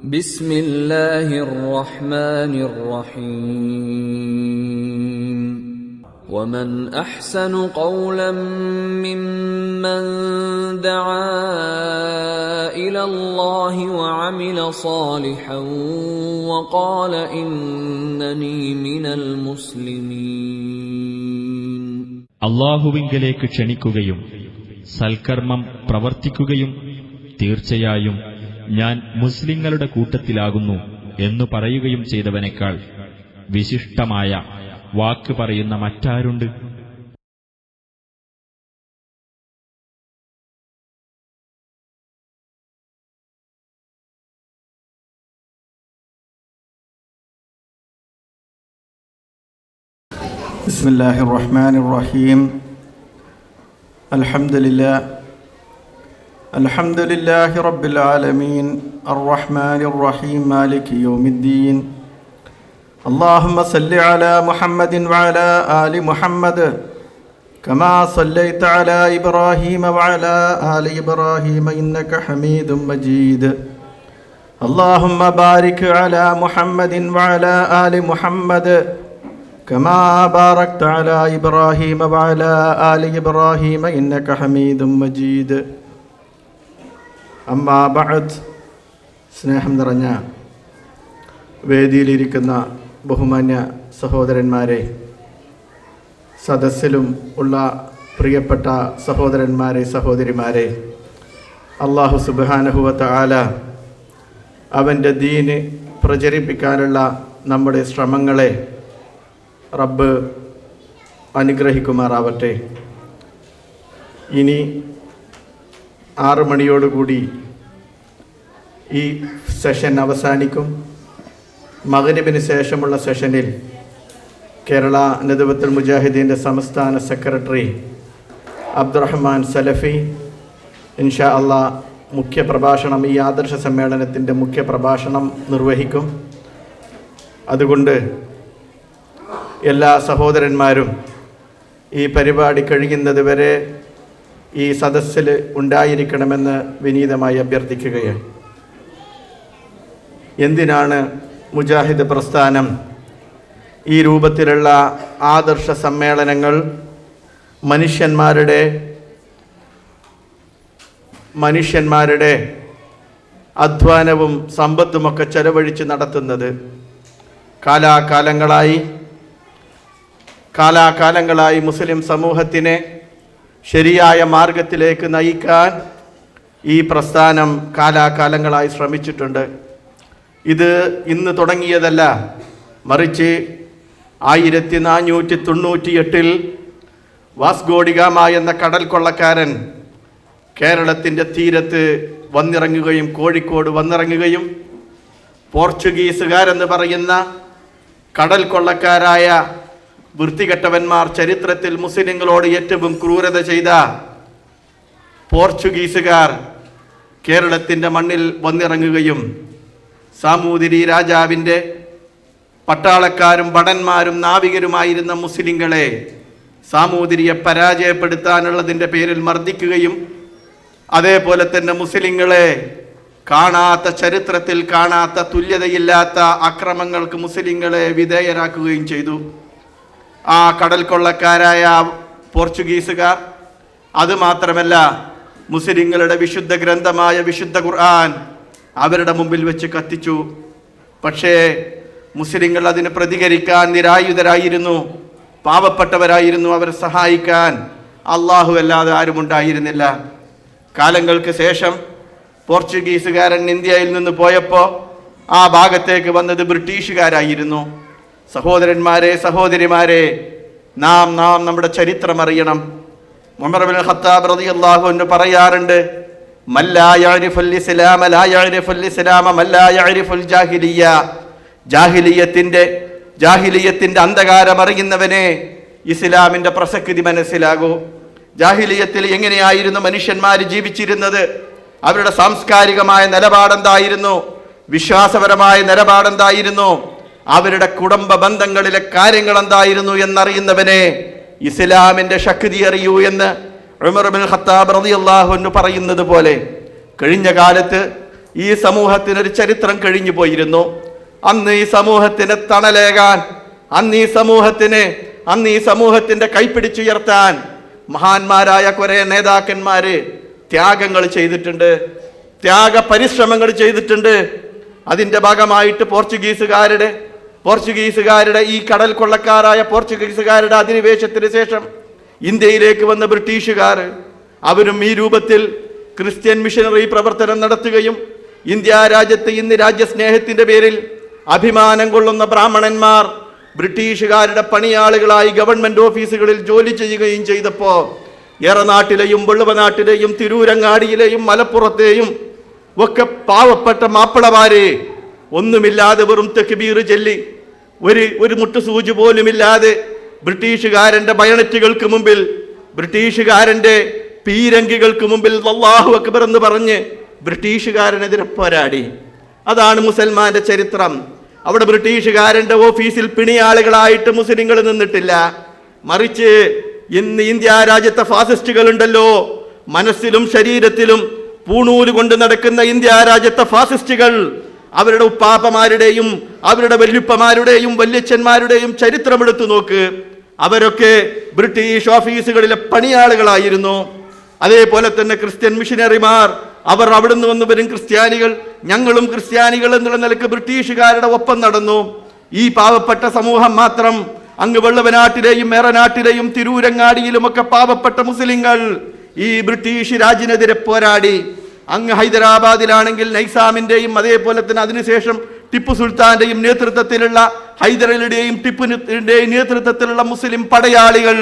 بسم الله الرحمن الرحيم ومن أحسن قولا ممن دعا إلى الله وعمل صالحا وقال إنني من المسلمين. അല്ലാഹുവിങ്കലേക്ക് ക്ഷണിക്കുകയും സൽക്കർമ്മം പ്രവർത്തിക്കുകയും തീർച്ചയായും ഞാൻ മുസ്ലിങ്ങളുടെ കൂട്ടത്തിലാകുന്നു എന്നു പറയുകയും ചെയ്തവനേക്കാൾ വിശിഷ്ടമായ വാക്ക് പറയുന്ന മറ്റാരുണ്ട്? ബിസ്മില്ലാഹിർ റഹ്മാനിർ റഹീം. അൽഹംദുലില്ലാഹി റബ്ബിൽ ആലമീൻ അർറഹ്മാനിർ റഹീം മാലികി യൗമിദ്ദീൻ. അല്ലാഹുമ്മ സല്ലി അലാ മുഹമ്മദിൻ വഅലാ ആലി മുഹമ്മദ് കമാ സല്ലൈത അലാ ഇബ്രാഹീമ വഅലാ ആലി ഇബ്രാഹീമ ഇന്നക ഹമീദും മജീദ്. അല്ലാഹുമ്മ ബാരിക് അലാ മുഹമ്മദിൻ വഅലാ ആലി മുഹമ്മദ് കമാ ബാറക്ത അലാ ഇബ്രാഹീമ വഅലാ ആലി ഇബ്രാഹീമ ഇന്നക ഹമീദും മജീദ്. അമ്മാ ബഅദ്. സ്നേഹം നിറഞ്ഞ വേദിയിലിരിക്കുന്ന ബഹുമാന്യ സഹോദരന്മാരെ, സദസ്സിലും ഉള്ള പ്രിയപ്പെട്ട സഹോദരന്മാരെ, സഹോദരിമാരെ, അല്ലാഹു സുബ്ഹാനഹു വ തആല അവൻ്റെ ദീന് പ്രചരിപ്പിക്കാനുള്ള നമ്മുടെ ശ്രമങ്ങളെ റബ്ബ് അനുഗ്രഹിക്കുമാറാവട്ടെ. ഇനി 6 മണിയോടുകൂടി ഈ സെഷൻ അവസാനിക്കും. മഗ്രിബിന് ശേഷമുള്ള സെഷനിൽ കേരള നദ്വത്തുൽ മുജാഹിദീൻ്റെ സംസ്ഥാന സെക്രട്ടറി അബ്ദുറഹ്മാൻ സലഫി ഇൻഷാ അള്ളാ മുഖ്യപ്രഭാഷണം, ഈ ആദർശ സമ്മേളനത്തിൻ്റെ മുഖ്യപ്രഭാഷണം നിർവഹിക്കും. അതുകൊണ്ട് എല്ലാ സഹോദരന്മാരും ഈ പരിപാടി കഴിയുന്നത് വരെ ഈ സദസ്സിൽ ഉണ്ടായിരിക്കണമെന്ന് വിനീതമായി അഭ്യർത്ഥിക്കുകയാണ്. എന്തിനാണ് മുജാഹിദ് പ്രസ്ഥാനം ഈ രൂപത്തിലുള്ള ആദർശ സമ്മേളനങ്ങൾ മനുഷ്യന്മാരുടെ അധ്വാനവും സമ്പത്തുമൊക്കെ ചെലവഴിച്ച് നടത്തുന്നത്? കാലാകാലങ്ങളായി മുസ്ലിം സമൂഹത്തിനെ ശരിയായ മാർഗത്തിലേക്ക് നയിക്കാൻ ഈ പ്രസ്ഥാനം കാലാകാലങ്ങളായി ശ്രമിച്ചിട്ടുണ്ട്. ഇത് ഇന്ന് തുടങ്ങിയതല്ല, മറിച്ച് 1498 വാസ്കോ ഡി ഗാമ എന്ന കടൽ കൊള്ളക്കാരൻ കേരളത്തിൻ്റെ തീരത്ത് വന്നിറങ്ങുകയും കോഴിക്കോട് വന്നിറങ്ങുകയും പോർച്ചുഗീസുകാരെന്ന് പറയുന്ന കടൽ കൊള്ളക്കാരായ വൃത്തികെട്ടവന്മാർ, ചരിത്രത്തിൽ മുസ്ലിങ്ങളോട് ഏറ്റവും ക്രൂരത ചെയ്ത പോർച്ചുഗീസുകാർ കേരളത്തിൻ്റെ മണ്ണിൽ വന്നിറങ്ങുകയും സാമൂതിരി രാജാവിൻ്റെ പട്ടാളക്കാരും ഭടന്മാരും നാവികരുമായിരുന്ന മുസ്ലിങ്ങളെ സാമൂതിരിയെ പരാജയപ്പെടുത്താനുള്ളതിൻ്റെ പേരിൽ മർദ്ദിക്കുകയും അതേപോലെ തന്നെ മുസ്ലിങ്ങളെ ചരിത്രത്തിൽ കാണാത്ത തുല്യതയില്ലാത്ത അക്രമങ്ങൾക്ക് മുസ്ലിങ്ങളെ വിധേയരാക്കുകയും ചെയ്തു. ആ കടൽ കൊള്ളക്കാരായ പോർച്ചുഗീസുകാർ അതുമാത്രമല്ല, മുസ്ലിങ്ങളുടെ വിശുദ്ധ ഗ്രന്ഥമായ വിശുദ്ധ ഖുർആൻ അവരുടെ മുമ്പിൽ വെച്ച് കത്തിച്ചു. പക്ഷേ മുസ്ലിങ്ങൾ അതിന് പ്രതികരിക്കാൻ നിരായുധരായിരുന്നു, പാവപ്പെട്ടവരായിരുന്നു. അവരെ സഹായിക്കാൻ അള്ളാഹു അല്ലാതെ ആരുമുണ്ടായിരുന്നില്ല. കാലങ്ങൾക്ക് ശേഷം പോർച്ചുഗീസുകാരൻ ഇന്ത്യയിൽ നിന്ന് പോയപ്പോൾ ആ ഭാഗത്തേക്ക് വന്നത് ബ്രിട്ടീഷുകാരായിരുന്നു. സഹോദരന്മാരെ, സഹോദരിമാരെ, നാം നമ്മുടെ ചരിത്രം അറിയണം. ഉമർ ഇബ്നുൽ ഖത്താബ് റളിയല്ലാഹു അൻഹു പറയാറുണ്ട്, മല്ലാ യഅരിഫുൽ ഇസ്ലാമ ലാ യഅരിഫുൽ ഇസ്ലാമ മല്ലാ യഅരിഫുൽ ജാഹിലിയ്യ. ജാഹിലിയത്തിന്റെ അന്ധകാരം അറിയുന്നവനെ ഇസ്ലാമിന്റെ പ്രസക്തി മനസ്സിലാകൂ. ജാഹിലിയത്തിൽ എങ്ങനെയായിരുന്നു മനുഷ്യന്മാർ ജീവിച്ചിരുന്നത്? അവരുടെ സാംസ്കാരികമായ നിലപാടെന്തായിരുന്നു? വിശ്വാസപരമായ നിലപാടെന്തായിരുന്നു? അവരുടെ കുടുംബ ബന്ധങ്ങളിലെ കാര്യങ്ങൾ എന്തായിരുന്നു എന്നറിയുന്നവനെ ഇസ്ലാമിന്റെ ശക്തി അറിയൂ എന്ന് ഉമർ ഇബ്നുൽ ഖത്താബ് റളിയല്ലാഹു അൻഹു പറയുന്നത് പോലെ കഴിഞ്ഞ കാലത്ത് ഈ സമൂഹത്തിനൊരു ചരിത്രം കഴിഞ്ഞു പോയിരുന്നു. അന്ന് ഈ സമൂഹത്തിന് തണലേകാൻ, അന്ന് ഈ സമൂഹത്തിന്റെ കൈപ്പിടിച്ചുയർത്താൻ മഹാന്മാരായ കുറെ നേതാക്കന്മാര് ത്യാഗങ്ങൾ ചെയ്തിട്ടുണ്ട്, ത്യാഗ പരിശ്രമങ്ങൾ ചെയ്തിട്ടുണ്ട്. അതിന്റെ ഭാഗമായിട്ട് പോർച്ചുഗീസുകാരുടെ ഈ കടൽ കൊള്ളക്കാരായ പോർച്ചുഗീസുകാരുടെ അധിനിവേശത്തിന് ശേഷം ഇന്ത്യയിലേക്ക് വന്ന ബ്രിട്ടീഷുകാർ അവരും ഈ രൂപത്തിൽ ക്രിസ്ത്യൻ മിഷനറി പ്രവർത്തനം നടത്തുകയും ഇന്ത്യ രാജ്യത്ത് ഇന്ന് രാജ്യസ്നേഹത്തിന്റെ പേരിൽ അഭിമാനം കൊള്ളുന്ന ബ്രാഹ്മണന്മാർ ബ്രിട്ടീഷുകാരുടെ പണിയാളുകളായി ഗവൺമെന്റ് ഓഫീസുകളിൽ ജോലി ചെയ്യുകയും ചെയ്തപ്പോൾ ഏറനാട്ടിലെയും വെള്ളുവനാട്ടിലെയും തിരൂരങ്ങാടിയിലെയും മലപ്പുറത്തെയും ഒക്കെ പാവപ്പെട്ട മാപ്പിളമാരെ ഒന്നുമില്ലാതെ വെറും തക്ബീർ ചൊല്ലി ഒരു മുട്ടുസൂചി പോലുമില്ലാതെ ബ്രിട്ടീഷുകാരന്റെ ബയണറ്റുകൾക്ക് മുമ്പിൽ, ബ്രിട്ടീഷുകാരന്റെ പീരങ്കികൾക്ക് മുമ്പിൽ അല്ലാഹു അക്ബർ എന്ന് പറഞ്ഞ് ബ്രിട്ടീഷുകാരനെതിരെ പോരാടി. അതാണ് മുസൽമാന്റെ ചരിത്രം. അവിടെ ബ്രിട്ടീഷുകാരന്റെ ഓഫീസിൽ പിണിയാളുകളായിട്ട് മുസ്ലിങ്ങൾ നിന്നിട്ടില്ല. മറിച്ച് ഇന്ന് ഇന്ത്യ രാജ്യത്തെ ഫാസിസ്റ്റുകൾ ഉണ്ടല്ലോ, മനസ്സിലും ശരീരത്തിലും പൂണൂല് കൊണ്ട് നടക്കുന്ന ഇന്ത്യ രാജ്യത്തെ ഫാസിസ്റ്റുകൾ, അവരുടെ ഉപ്പാപ്പമാരുടെയും അവരുടെ വല്യുപ്പമാരുടെയും വല്യച്ഛന്മാരുടെയും ചരിത്രമെടുത്തു നോക്ക്. അവരൊക്കെ ബ്രിട്ടീഷ് ഓഫീസുകളിലെ പണിയാളുകളായിരുന്നു. അതേപോലെ തന്നെ ക്രിസ്ത്യൻ മിഷനറിമാർ, അവർ അവിടുന്ന് വന്നവരും ക്രിസ്ത്യാനികൾ, ഞങ്ങളും ക്രിസ്ത്യാനികൾ എന്നുള്ള നിലക്ക് ബ്രിട്ടീഷുകാരുടെ ഒപ്പം നടന്നു. ഈ പാവപ്പെട്ട സമൂഹം മാത്രം അങ്ങ് വെള്ളവനാട്ടിലെയും മേറനാട്ടിലെയും തിരൂരങ്ങാടിയിലുമൊക്കെ പാവപ്പെട്ട മുസ്ലിങ്ങൾ ഈ ബ്രിട്ടീഷ് രാജിനെതിരെ പോരാടി. അങ്ങ് ഹൈദരാബാദിലാണെങ്കിൽ നൈസാമിന്റെയും അതേപോലെ തന്നെ അതിനുശേഷം ടിപ്പു സുൽത്താന്റെയും നേതൃത്വത്തിലുള്ള ഹൈദരലിയുടെയും ടിപ്പുവിന്റെയും നേതൃത്വത്തിലുള്ള മുസ്ലിം പടയാളികൾ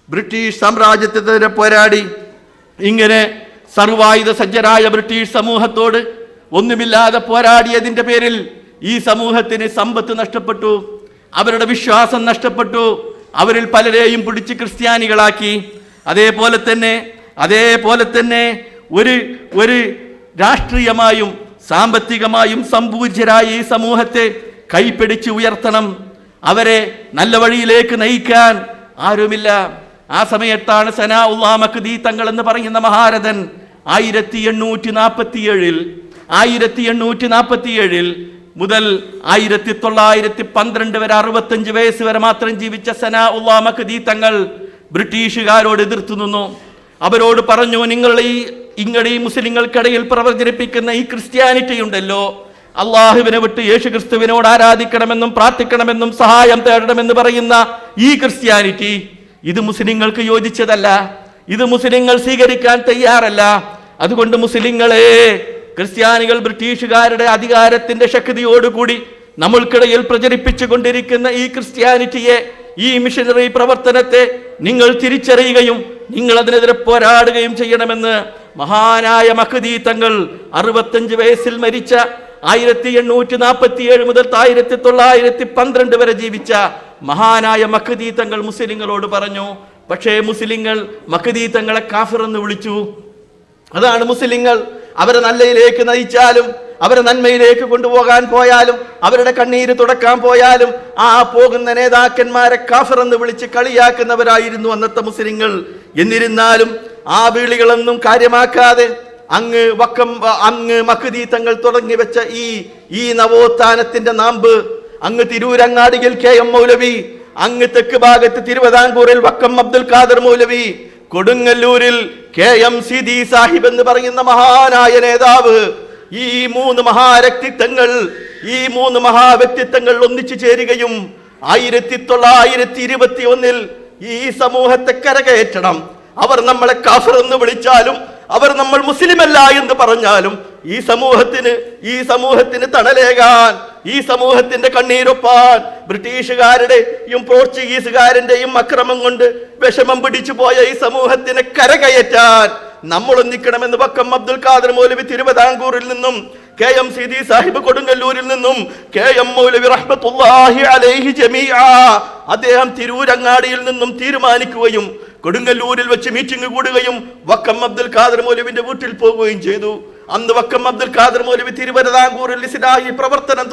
ബ്രിട്ടീഷ് സാമ്രാജ്യത്തിനെതിരെ പോരാടി. ഇങ്ങനെ സർവായുധ സജ്ജരായ ബ്രിട്ടീഷ് സമൂഹത്തോട് ഒന്നുമില്ലാതെ പോരാടിയതിന്റെ പേരിൽ ഈ സമൂഹത്തിന് സമ്പത്ത് നഷ്ടപ്പെട്ടു, അവരുടെ വിശ്വാസം നഷ്ടപ്പെട്ടു, അവരിൽ പലരെയും പിടിച്ച് ക്രിസ്ത്യാനികളാക്കി. അതേപോലെ തന്നെ ഒരു രാഷ്ട്രീയമായും സാമ്പത്തികമായും സമ്പൂജ്യരായ ഈ സമൂഹത്തെ കൈപ്പിടിച്ച് ഉയർത്തണം, അവരെ നല്ല വഴിയിലേക്ക് നയിക്കാൻ ആരുമില്ല. ആ സമയത്താണ് സനാഉല്ലാഹ് മഖ്ദി തങ്ങൾ എന്ന് പറയുന്ന മഹാരഥൻ 1847 മുതൽ 1912 വരെ 65 വയസ്സ് വരെ മാത്രം ജീവിച്ച സനാഉല്ലാഹ് മഖ്ദി തങ്ങൾ ബ്രിട്ടീഷുകാരോട് എതിർത്തു നിന്നു. അവരോട് പറഞ്ഞു, നിങ്ങളുടെ ഈ മുസ്ലിങ്ങൾക്കിടയിൽ പ്രചരിപ്പിക്കുന്ന ഈ ക്രിസ്ത്യാനിറ്റി ഉണ്ടല്ലോ, അള്ളാഹുവിനെ വിട്ട് യേശു ക്രിസ്തുവിനോട് ആരാധിക്കണമെന്നും പ്രാർത്ഥിക്കണമെന്നും സഹായം തേടണമെന്ന് പറയുന്ന ഈ ക്രിസ്ത്യാനിറ്റി, ഇത് മുസ്ലിങ്ങൾക്ക് യോജിച്ചതല്ല, ഇത് മുസ്ലിങ്ങൾ സ്വീകരിക്കാൻ തയ്യാറല്ല. അതുകൊണ്ട് മുസ്ലിങ്ങളെ, ക്രിസ്ത്യാനികൾ ബ്രിട്ടീഷുകാരുടെ അധികാരത്തിന്റെ ശക്തിയോടുകൂടി നമ്മൾക്കിടയിൽ പ്രചരിപ്പിച്ചു കൊണ്ടിരിക്കുന്ന ഈ ക്രിസ്ത്യാനിറ്റിയെ, ഈ മിഷനറി പ്രവർത്തനത്തെ നിങ്ങൾ തിരിച്ചറിയുകയും നിങ്ങൾ അതിനെതിരെ പോരാടുകയും ചെയ്യണമെന്ന് മഹാനായ മഖ്ദി തങ്ങൾ 65 വയസ്സിൽ മരിച്ച 1847 മുതൽ 1912 വരെ ജീവിച്ച മഹാനായ മഖ്ദി തങ്ങൾ മുസ്ലിങ്ങളോട് പറഞ്ഞു. പക്ഷേ മുസ്ലിങ്ങൾ മഖ്ദി തങ്ങളെ കാഫിർ എന്ന് വിളിച്ചു. അതാണ് മുസ്ലിങ്ങൾ. അവരെ നല്ലയിലേക്ക് നയിച്ചാലും, അവരെ നന്മയിലേക്ക് കൊണ്ടുപോകാൻ പോയാലും, അവരുടെ കണ്ണീര് തുടക്കാൻ പോയാലും ആ പോകുന്ന നേതാക്കന്മാരെ കാഫിർ എന്ന് വിളിച്ച് കളിയാക്കുന്നവരായിരുന്നു അന്നത്തെ മുസ്ലിങ്ങൾ. എന്നിരുന്നാലും ആ വിളികളൊന്നും കാര്യമാക്കാതെ അങ്ങ് മഖ്ദി തങ്ങൾ തുടങ്ങി വെച്ച ഈ നവോത്ഥാനത്തിന്റെ നാമ്പ് അങ്ങ് തിരൂരങ്ങാടിയിൽ KM മൗലവി, അങ്ങ് തെക്ക് ഭാഗത്ത് തിരുവിതാംകൂറിൽ വക്കം അബ്ദുൽ ഖാദർ മൗലവി, കൊടുങ്ങല്ലൂരിൽ KM സിദി സാഹിബ് എന്ന് പറയുന്ന മഹാനായ നേതാവ്, ഈ മൂന്ന് മഹാവ്യക്തിത്വങ്ങൾ ഒന്നിച്ചു ചേരുകയും 1921 ഈ സമൂഹത്തെ കരകയറ്റണം. അവർ നമ്മളെ കാഫിർ എന്ന് വിളിച്ചാലും, അവർ നമ്മൾ മുസ്ലിമല്ല എന്ന് പറഞ്ഞാലും, ഈ സമൂഹത്തിന് തണലേകാൻ, ഈ സമൂഹത്തിന്റെ കണ്ണീരൊപ്പാൻ, ബ്രിട്ടീഷുകാരുടെയും പോർച്ചുഗീസുകാരന്റെയും അക്രമം കൊണ്ട് വിഷമം പിടിച്ചു പോയ ഈ സമൂഹത്തിനെ കരകയറ്റാൻ നമ്മൾ ഒന്നിക്കണമെന്ന് വക്കം അബ്ദുൽ ഖാദർ മൗലവി തിരുവിതാംകൂറിൽ നിന്നും, KM സിദി സാഹിബ് കൊടുങ്ങല്ലൂരിൽ നിന്നും, KM മൗലവി റഹ്മത്തുള്ളാഹി അലൈഹി ജമീഅ അദ്ദേഹം തിരൂരങ്ങാടിയിൽ നിന്നും തീരുമാനിക്കുകയും കൊടുങ്ങല്ലൂരിൽ വെച്ച് മീറ്റിംഗ് കൂടുകയും വക്കം അബ്ദുൽ ഖാദർ മൗലവിന്റെ വീട്ടിൽ പോകുകയും ചെയ്തു. അന്ന് വക്കം അബ്ദുൽ ഖാദർ മൗലവി തിരുവിതാംകൂറിൽ ഇസ്ലാഹി പ്രവർത്തനം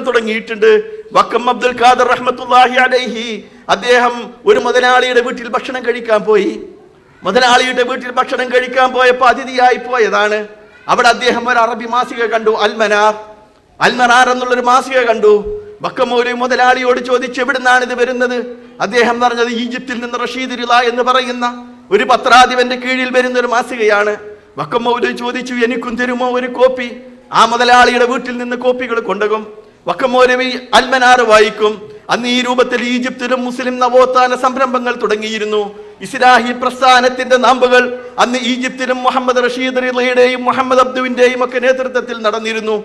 തുടങ്ങിയിട്ടുണ്ട്. വക്കം അബ്ദുൽ ഖാദർ റഹ്മത്തുള്ളാഹി അലൈഹി അദ്ദേഹം ഒരു മുതലാളിയുടെ വീട്ടിൽ ഭക്ഷണം കഴിക്കാൻ പോയി. മുതലാളിയുടെ വീട്ടിൽ ഭക്ഷണം കഴിക്കാൻ പോയപ്പോൾ അതിഥിയായി പോയതാണ്. അവിടെ അദ്ദേഹം ഒരു അറബി മാസിക കണ്ടു, അൽമനാർ എന്നുള്ളൊരു മാസിക കണ്ടു. വക്കമൗലവി മുതലാളിയോട് ചോദിച്ചു, എവിടുന്നാണ് ഇത് വരുന്നത്? അദ്ദേഹം പറഞ്ഞത് ഈജിപ്തിൽ നിന്ന് റഷീദ് റിള എന്ന് പറയുന്ന ഒരു പത്രാധിപന്റെ കീഴിൽ വരുന്ന ഒരു മാസികയാണ്. വക്കമൗലവി ചോദിച്ചു, എനിക്കും തരുമോ ഒരു കോപ്പി? ആ മുതലാളിയുടെ വീട്ടിൽ നിന്ന് കോപ്പികൾ കൊണ്ടുപോകും. വക്കമൗലവി അൽമനാർ വായിക്കും. അന്ന് ഈ രൂപത്തിൽ ഈജിപ്തിലും മുസ്ലിം നവോത്ഥാന സംരംഭങ്ങൾ തുടങ്ങിയിരുന്നു. ഇസ്ലാഹി പ്രസ്ഥാനത്തിന്റെ നാമ്പുകൾ അന്ന് ഈജിപ്തിലും മുഹമ്മദ് റഷീദ് റിളയുടെയും മുഹമ്മദ് അബ്ദുവിന്റെയും ഒക്കെ നേതൃത്വത്തിൽ നടന്നിരുന്നു.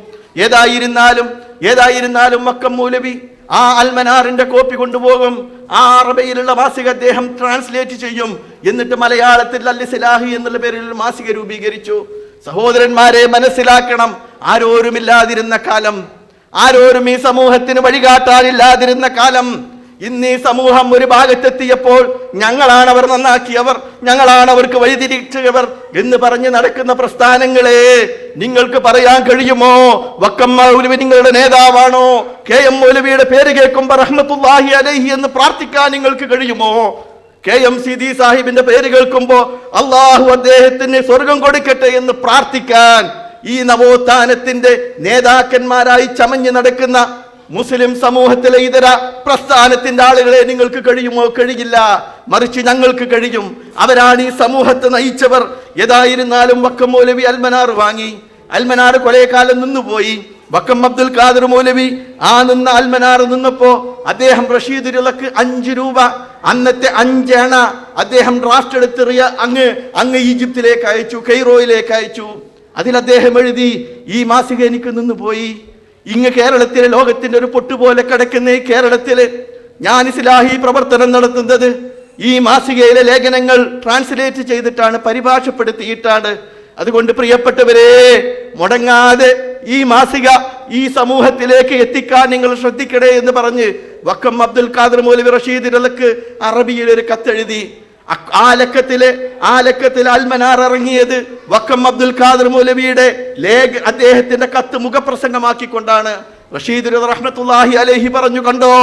ഏതായിരുന്നാലും വക്കമൗലവി ആ അൽമനാറിന്റെ കോപ്പി കൊണ്ടുപോകും. ആ അറബിയിലുള്ള മാസിക അദ്ദേഹം ട്രാൻസ്ലേറ്റ് ചെയ്യും. എന്നിട്ട് മലയാളത്തിൽ അൽ ഇസ്ലാഹി എന്നുള്ള പേരിൽ ഒരു മാസിക രൂപീകരിച്ചു. സഹോദരന്മാരെ, മനസ്സിലാക്കണം, ആരോരുമില്ലാതിരുന്ന കാലം, ആരോരും ഈ സമൂഹത്തിന് വഴികാട്ടാനില്ലാതിരുന്ന കാലം, ഇന്ന് ഈ സമൂഹം ഒരു ഭാഗത്തെത്തിയപ്പോൾ ഞങ്ങളാണ് അവർ നന്നാക്കിയവർ, ഞങ്ങളാണ് അവർക്ക് വഴിതിരിച്ചവർ എന്ന് പറഞ്ഞ് നടക്കുന്ന പ്രസ്ഥാനങ്ങളെ നിങ്ങൾക്ക് പറയാൻ കഴിയുമോ വക്കം മൗലവി നിങ്ങളുടെ നേതാവാണോ? KM മൗലവിയുടെ പേര് കേൾക്കുമ്പോൾ റഹ്മത്തുള്ളാഹി അലൈഹി എന്ന് പ്രാർത്ഥിക്കാൻ നിങ്ങൾക്ക് കഴിയുമോ? KMCD സാഹിബിന്റെ പേര് കേൾക്കുമ്പോൾ അള്ളാഹു അദ്ദേഹത്തിന് സ്വർഗം കൊടുക്കട്ടെ എന്ന് പ്രാർത്ഥിക്കാൻ ഈ നവോത്ഥാനത്തിന്റെ നേതാക്കന്മാരായി ചമഞ്ഞു നടക്കുന്ന മുസ്ലിം സമൂഹത്തിലെ ഇതര പ്രസ്ഥാനത്തിന്റെ ആളുകളെ നിങ്ങൾക്ക് കഴിയുമോ? കഴിയില്ല. മറിച്ച് ഞങ്ങൾക്ക് കഴിയും. അവരാണ് ഈ സമൂഹത്തെ നയിച്ചവർ. ഏതായിരുന്നാലും വക്കം മൗലവി അൽമനാർ വാങ്ങി. അൽമനാർ കുറെ കാലം നിന്നുപോയി. വക്കം അബ്ദുൽ ഖാദർ മൗലവി ആ നിന്ന അൽമനാർ നിന്നപ്പോ അദ്ദേഹം റഷീദ് റിളക്ക് 5 രൂപ, അന്നത്തെ 5 അണ അദ്ദേഹം ഡ്രാഫ്റ്റ് എടുത്തെറിയ അങ്ങ് ഈജിപ്തിലേക്ക് അയച്ചു, കെയ്റോയിലേക്ക് അയച്ചു. അതിൽ അദ്ദേഹം എഴുതി, ഈ മാസിക എനിക്ക് നിന്നുപോയി. ഇങ്ങ് കേരളത്തിലെ ലോകത്തിന്റെ ഒരു പൊട്ടുപോലെ കിടക്കുന്ന ഈ കേരളത്തില് ഞാൻ ഇസ്ലാഹി പ്രവർത്തനം നടത്തുന്നത് ഈ മാസികയിലെ ലേഖനങ്ങൾ ട്രാൻസ്ലേറ്റ് ചെയ്തിട്ടാണ്, പരിഭാഷപ്പെടുത്തിയിട്ടാണ്. അതുകൊണ്ട് പ്രിയപ്പെട്ടവരെ, മുടങ്ങാതെ ഈ മാസിക ഈ സമൂഹത്തിലേക്ക് എത്തിക്കാൻ നിങ്ങൾ ശ്രദ്ധിക്കണേ എന്ന് പറഞ്ഞ് വക്കം അബ്ദുൽ ഖാദർ മൗലവി റഷീദ് റിളക്ക് അറബിയിൽ ഒരു കത്തെഴുതി. ആ ലക്കത്തിൽ അൽമനാർ ഇറങ്ങിയത് വക്കം അബ്ദുൽ ഖാദർ മൗലവിയുടെ അദ്ദേഹത്തിന്റെ കത്ത് മുഖപ്രസംഗമാക്കിക്കൊണ്ടാണ്. റഷീദ് റിള റഹ്മത്തുള്ളാഹി അലൈഹി പറഞ്ഞു, കണ്ടോ,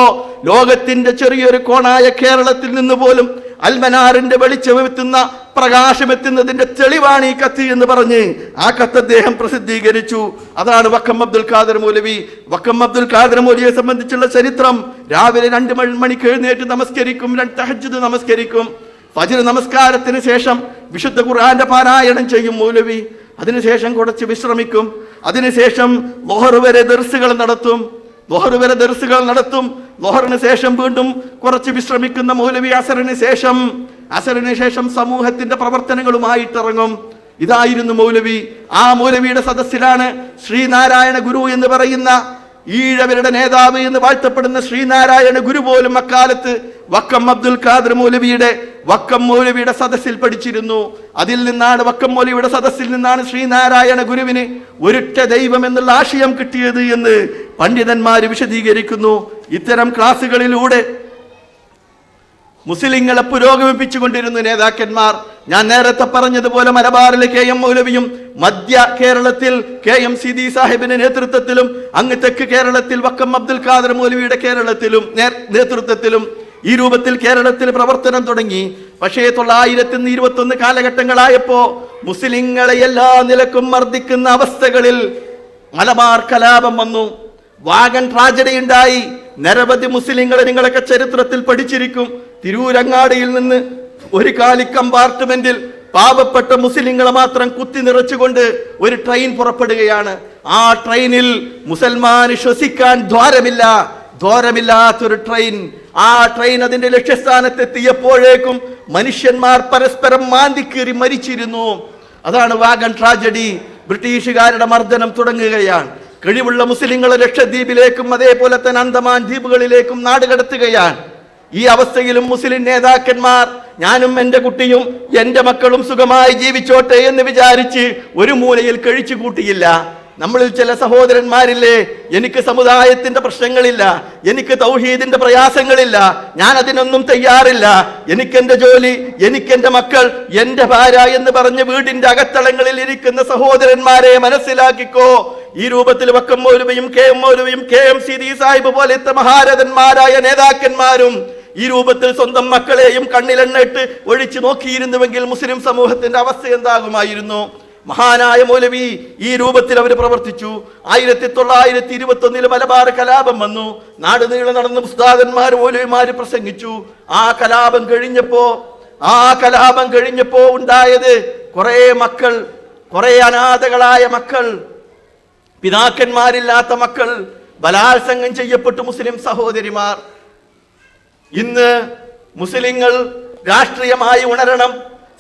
ലോകത്തിന്റെ ചെറിയൊരു കോണായ കേരളത്തിൽ നിന്ന് പോലും അൽമനാറിന്റെ വെളിച്ചമെത്തുന്ന പ്രകാശമെത്തുന്നതിന്റെ തെളിവാണ് ഈ കത്ത് എന്ന് പറഞ്ഞ് ആ കത്ത് അദ്ദേഹം പ്രസിദ്ധീകരിച്ചു. അതാണ് വക്കം അബ്ദുൽ ഖാദർ മൗലവി. വക്കം അബ്ദുൽ ഖാദർ മൗലവിയെ സംബന്ധിച്ചുള്ള ചരിത്രം, രാവിലെ 2 മണിക്ക് എഴുന്നേറ്റ് നമസ്കരിക്കും, 2 തഹജ്ജുദ് നമസ്കരിക്കും. ഫജ്ർ നമസ്കാരത്തിന് ശേഷം വിശുദ്ധ ഖുർആന്റെ പാരായണം ചെയ്യും മൗലവി. അതിനുശേഷം കുറച്ച് വിശ്രമിക്കും. അതിനുശേഷം ളുഹർ വരെ ദർസുകൾ നടത്തും. ളുഹറിന് ശേഷം വീണ്ടും കുറച്ച് വിശ്രമിക്കുന്ന മൗലവി അസറിന് ശേഷം സമൂഹത്തിന്റെ പ്രവർത്തനങ്ങളുമായിട്ടിറങ്ങും. ഇതായിരുന്നു മൗലവി. ആ മൗലവിയുടെ സദസ്സിലാണ് ശ്രീനാരായണ ഗുരു എന്ന് പറയുന്ന ഈഴവരുടെ നേതാവ് എന്ന് വാഴ്ത്തപ്പെടുന്ന ശ്രീനാരായണ ഗുരു പോലും അക്കാലത്ത് വക്കം അബ്ദുൽ ഖാദർ വക്കം മൗലവിയുടെ സദസ്സിൽ പഠിച്ചിരുന്നു. വക്കം മൗലവിയുടെ സദസ്സിൽ നിന്നാണ് ശ്രീനാരായണ ഗുരുവിന് ഒരൊറ്റ ദൈവം എന്നുള്ള ആശയം കിട്ടിയത് എന്ന് പണ്ഡിതന്മാര് വിശദീകരിക്കുന്നു. ഇത്തരം ക്ലാസുകളിലൂടെ മുസ്ലിങ്ങളെ പുരോഗമിപ്പിച്ചുകൊണ്ടിരുന്നു നേതാക്കന്മാർ. ഞാൻ നേരത്തെ പറഞ്ഞതുപോലെ മലബാറിലെ KM മൗലവിയും മധ്യ കേരളത്തിൽ KMCD സാഹിബിന്റെ നേതൃത്വത്തിലും അങ്ങ് തെക്ക് കേരളത്തിൽ വക്കം അബ്ദുൽ ഖാദർ മൗലവിയുടെ നേതൃത്വത്തിലും ഈ രൂപത്തിൽ കേരളത്തിൽ പ്രവർത്തനം തുടങ്ങി. പക്ഷേ 921 കാലഘട്ടങ്ങളായപ്പോ മുസ്ലിങ്ങളെ എല്ലാ നിലക്കും മർദ്ദിക്കുന്ന അവസ്ഥകളിൽ മലബാർ കലാപം വന്നു. വാഗൻ ട്രാജഡി ഉണ്ടായി. നിരവധി മുസ്ലിങ്ങളെ നിങ്ങളൊക്കെ ചരിത്രത്തിൽ പഠിച്ചിരിക്കും. തിരൂരങ്ങാടിയിൽ നിന്ന് ഒരു കാലി കമ്പാർട്ട്മെന്റിൽ പാവപ്പെട്ട മുസ്ലിങ്ങളെ മാത്രം കുത്തി നിറച്ചുകൊണ്ട് ഒരു ട്രെയിൻ പുറപ്പെടുകയാണ്. ആ ട്രെയിനിൽ മുസൽമാന് ശ്വസിക്കാൻ ദ്വാരമില്ലാത്തൊരു ട്രെയിൻ. ആ ട്രെയിൻ അതിന്റെ ലക്ഷ്യസ്ഥാനത്തെത്തിയപ്പോഴേക്കും മനുഷ്യന്മാർ പരസ്പരം മാന്തിക്കേറി മരിച്ചിരുന്നു. അതാണ് വാഗൻ ട്രാജഡി. ബ്രിട്ടീഷുകാരുടെ മർദ്ദനം തുടങ്ങുകയാണ്. കഴിവുള്ള മുസ്ലിങ്ങളെ ലക്ഷദ്വീപിലേക്കും അതേപോലെ തന്നെ അന്തമാൻ ദ്വീപുകളിലേക്കും നാടുകടത്തുകയാണ്. ഈ അവസ്ഥയിലും മുസ്ലിം നേതാക്കന്മാർ ഞാനും എൻ്റെ കുട്ടിയും എൻ്റെ മക്കളും സുഖമായി ജീവിച്ചോട്ടെ എന്ന് വിചാരിച്ച് ഒരു മൂലയിൽ കഴിച്ചു കൂട്ടിയില്ല. നമ്മളിൽ ചില സഹോദരന്മാരില്ലേ, എനിക്ക് സമുദായത്തിന്റെ പ്രശ്നങ്ങളില്ല, എനിക്ക് തൗഹീദിന്റെ പ്രയാസങ്ങളില്ല, ഞാൻ അതിനൊന്നും തയ്യാറില്ല, എനിക്കെന്റെ ജോലി, എനിക്കെന്റെ മക്കൾ, എൻ്റെ ഭാര്യ എന്ന് പറഞ്ഞ് വീടിന്റെ അകത്തളങ്ങളിൽ ഇരിക്കുന്ന സഹോദരന്മാരെ മനസ്സിലാക്കിക്കോ. ഈ രൂപത്തിൽ വക്കം മൗലവിയും KM മൗലവിയും KMCD സാഹിബ് പോലത്തെ മഹാരഥന്മാരായ നേതാക്കന്മാരും ഈ രൂപത്തിൽ സ്വന്തം മക്കളെയും കണ്ണിലെണ്ണിട്ട് ഒഴിച്ചു നോക്കിയിരുന്നുവെങ്കിൽ മുസ്ലിം സമൂഹത്തിന്റെ അവസ്ഥ എന്താകുമായിരുന്നു? മഹാനായ മൗലവി ഈ രൂപത്തിൽ അവർ പ്രവർത്തിച്ചു. 1921 മലബാർ കലാപം വന്നു. നാട് നീളെ നടന്ന് ഉസ്താദന്മാർ മൗലവിമാര് പ്രസംഗിച്ചു. ആ കലാപം കഴിഞ്ഞപ്പോ ഉണ്ടായത് കുറെ മക്കൾ, കുറെ അനാഥകളായ മക്കൾ, പിതാക്കന്മാരില്ലാത്ത മക്കൾ, ബലാത്സംഗം ചെയ്യപ്പെട്ടു മുസ്ലിം സഹോദരിമാർ. ഇന്ന് മുസ്ലിങ്ങൾ രാഷ്ട്രീയമായി ഉണരണം,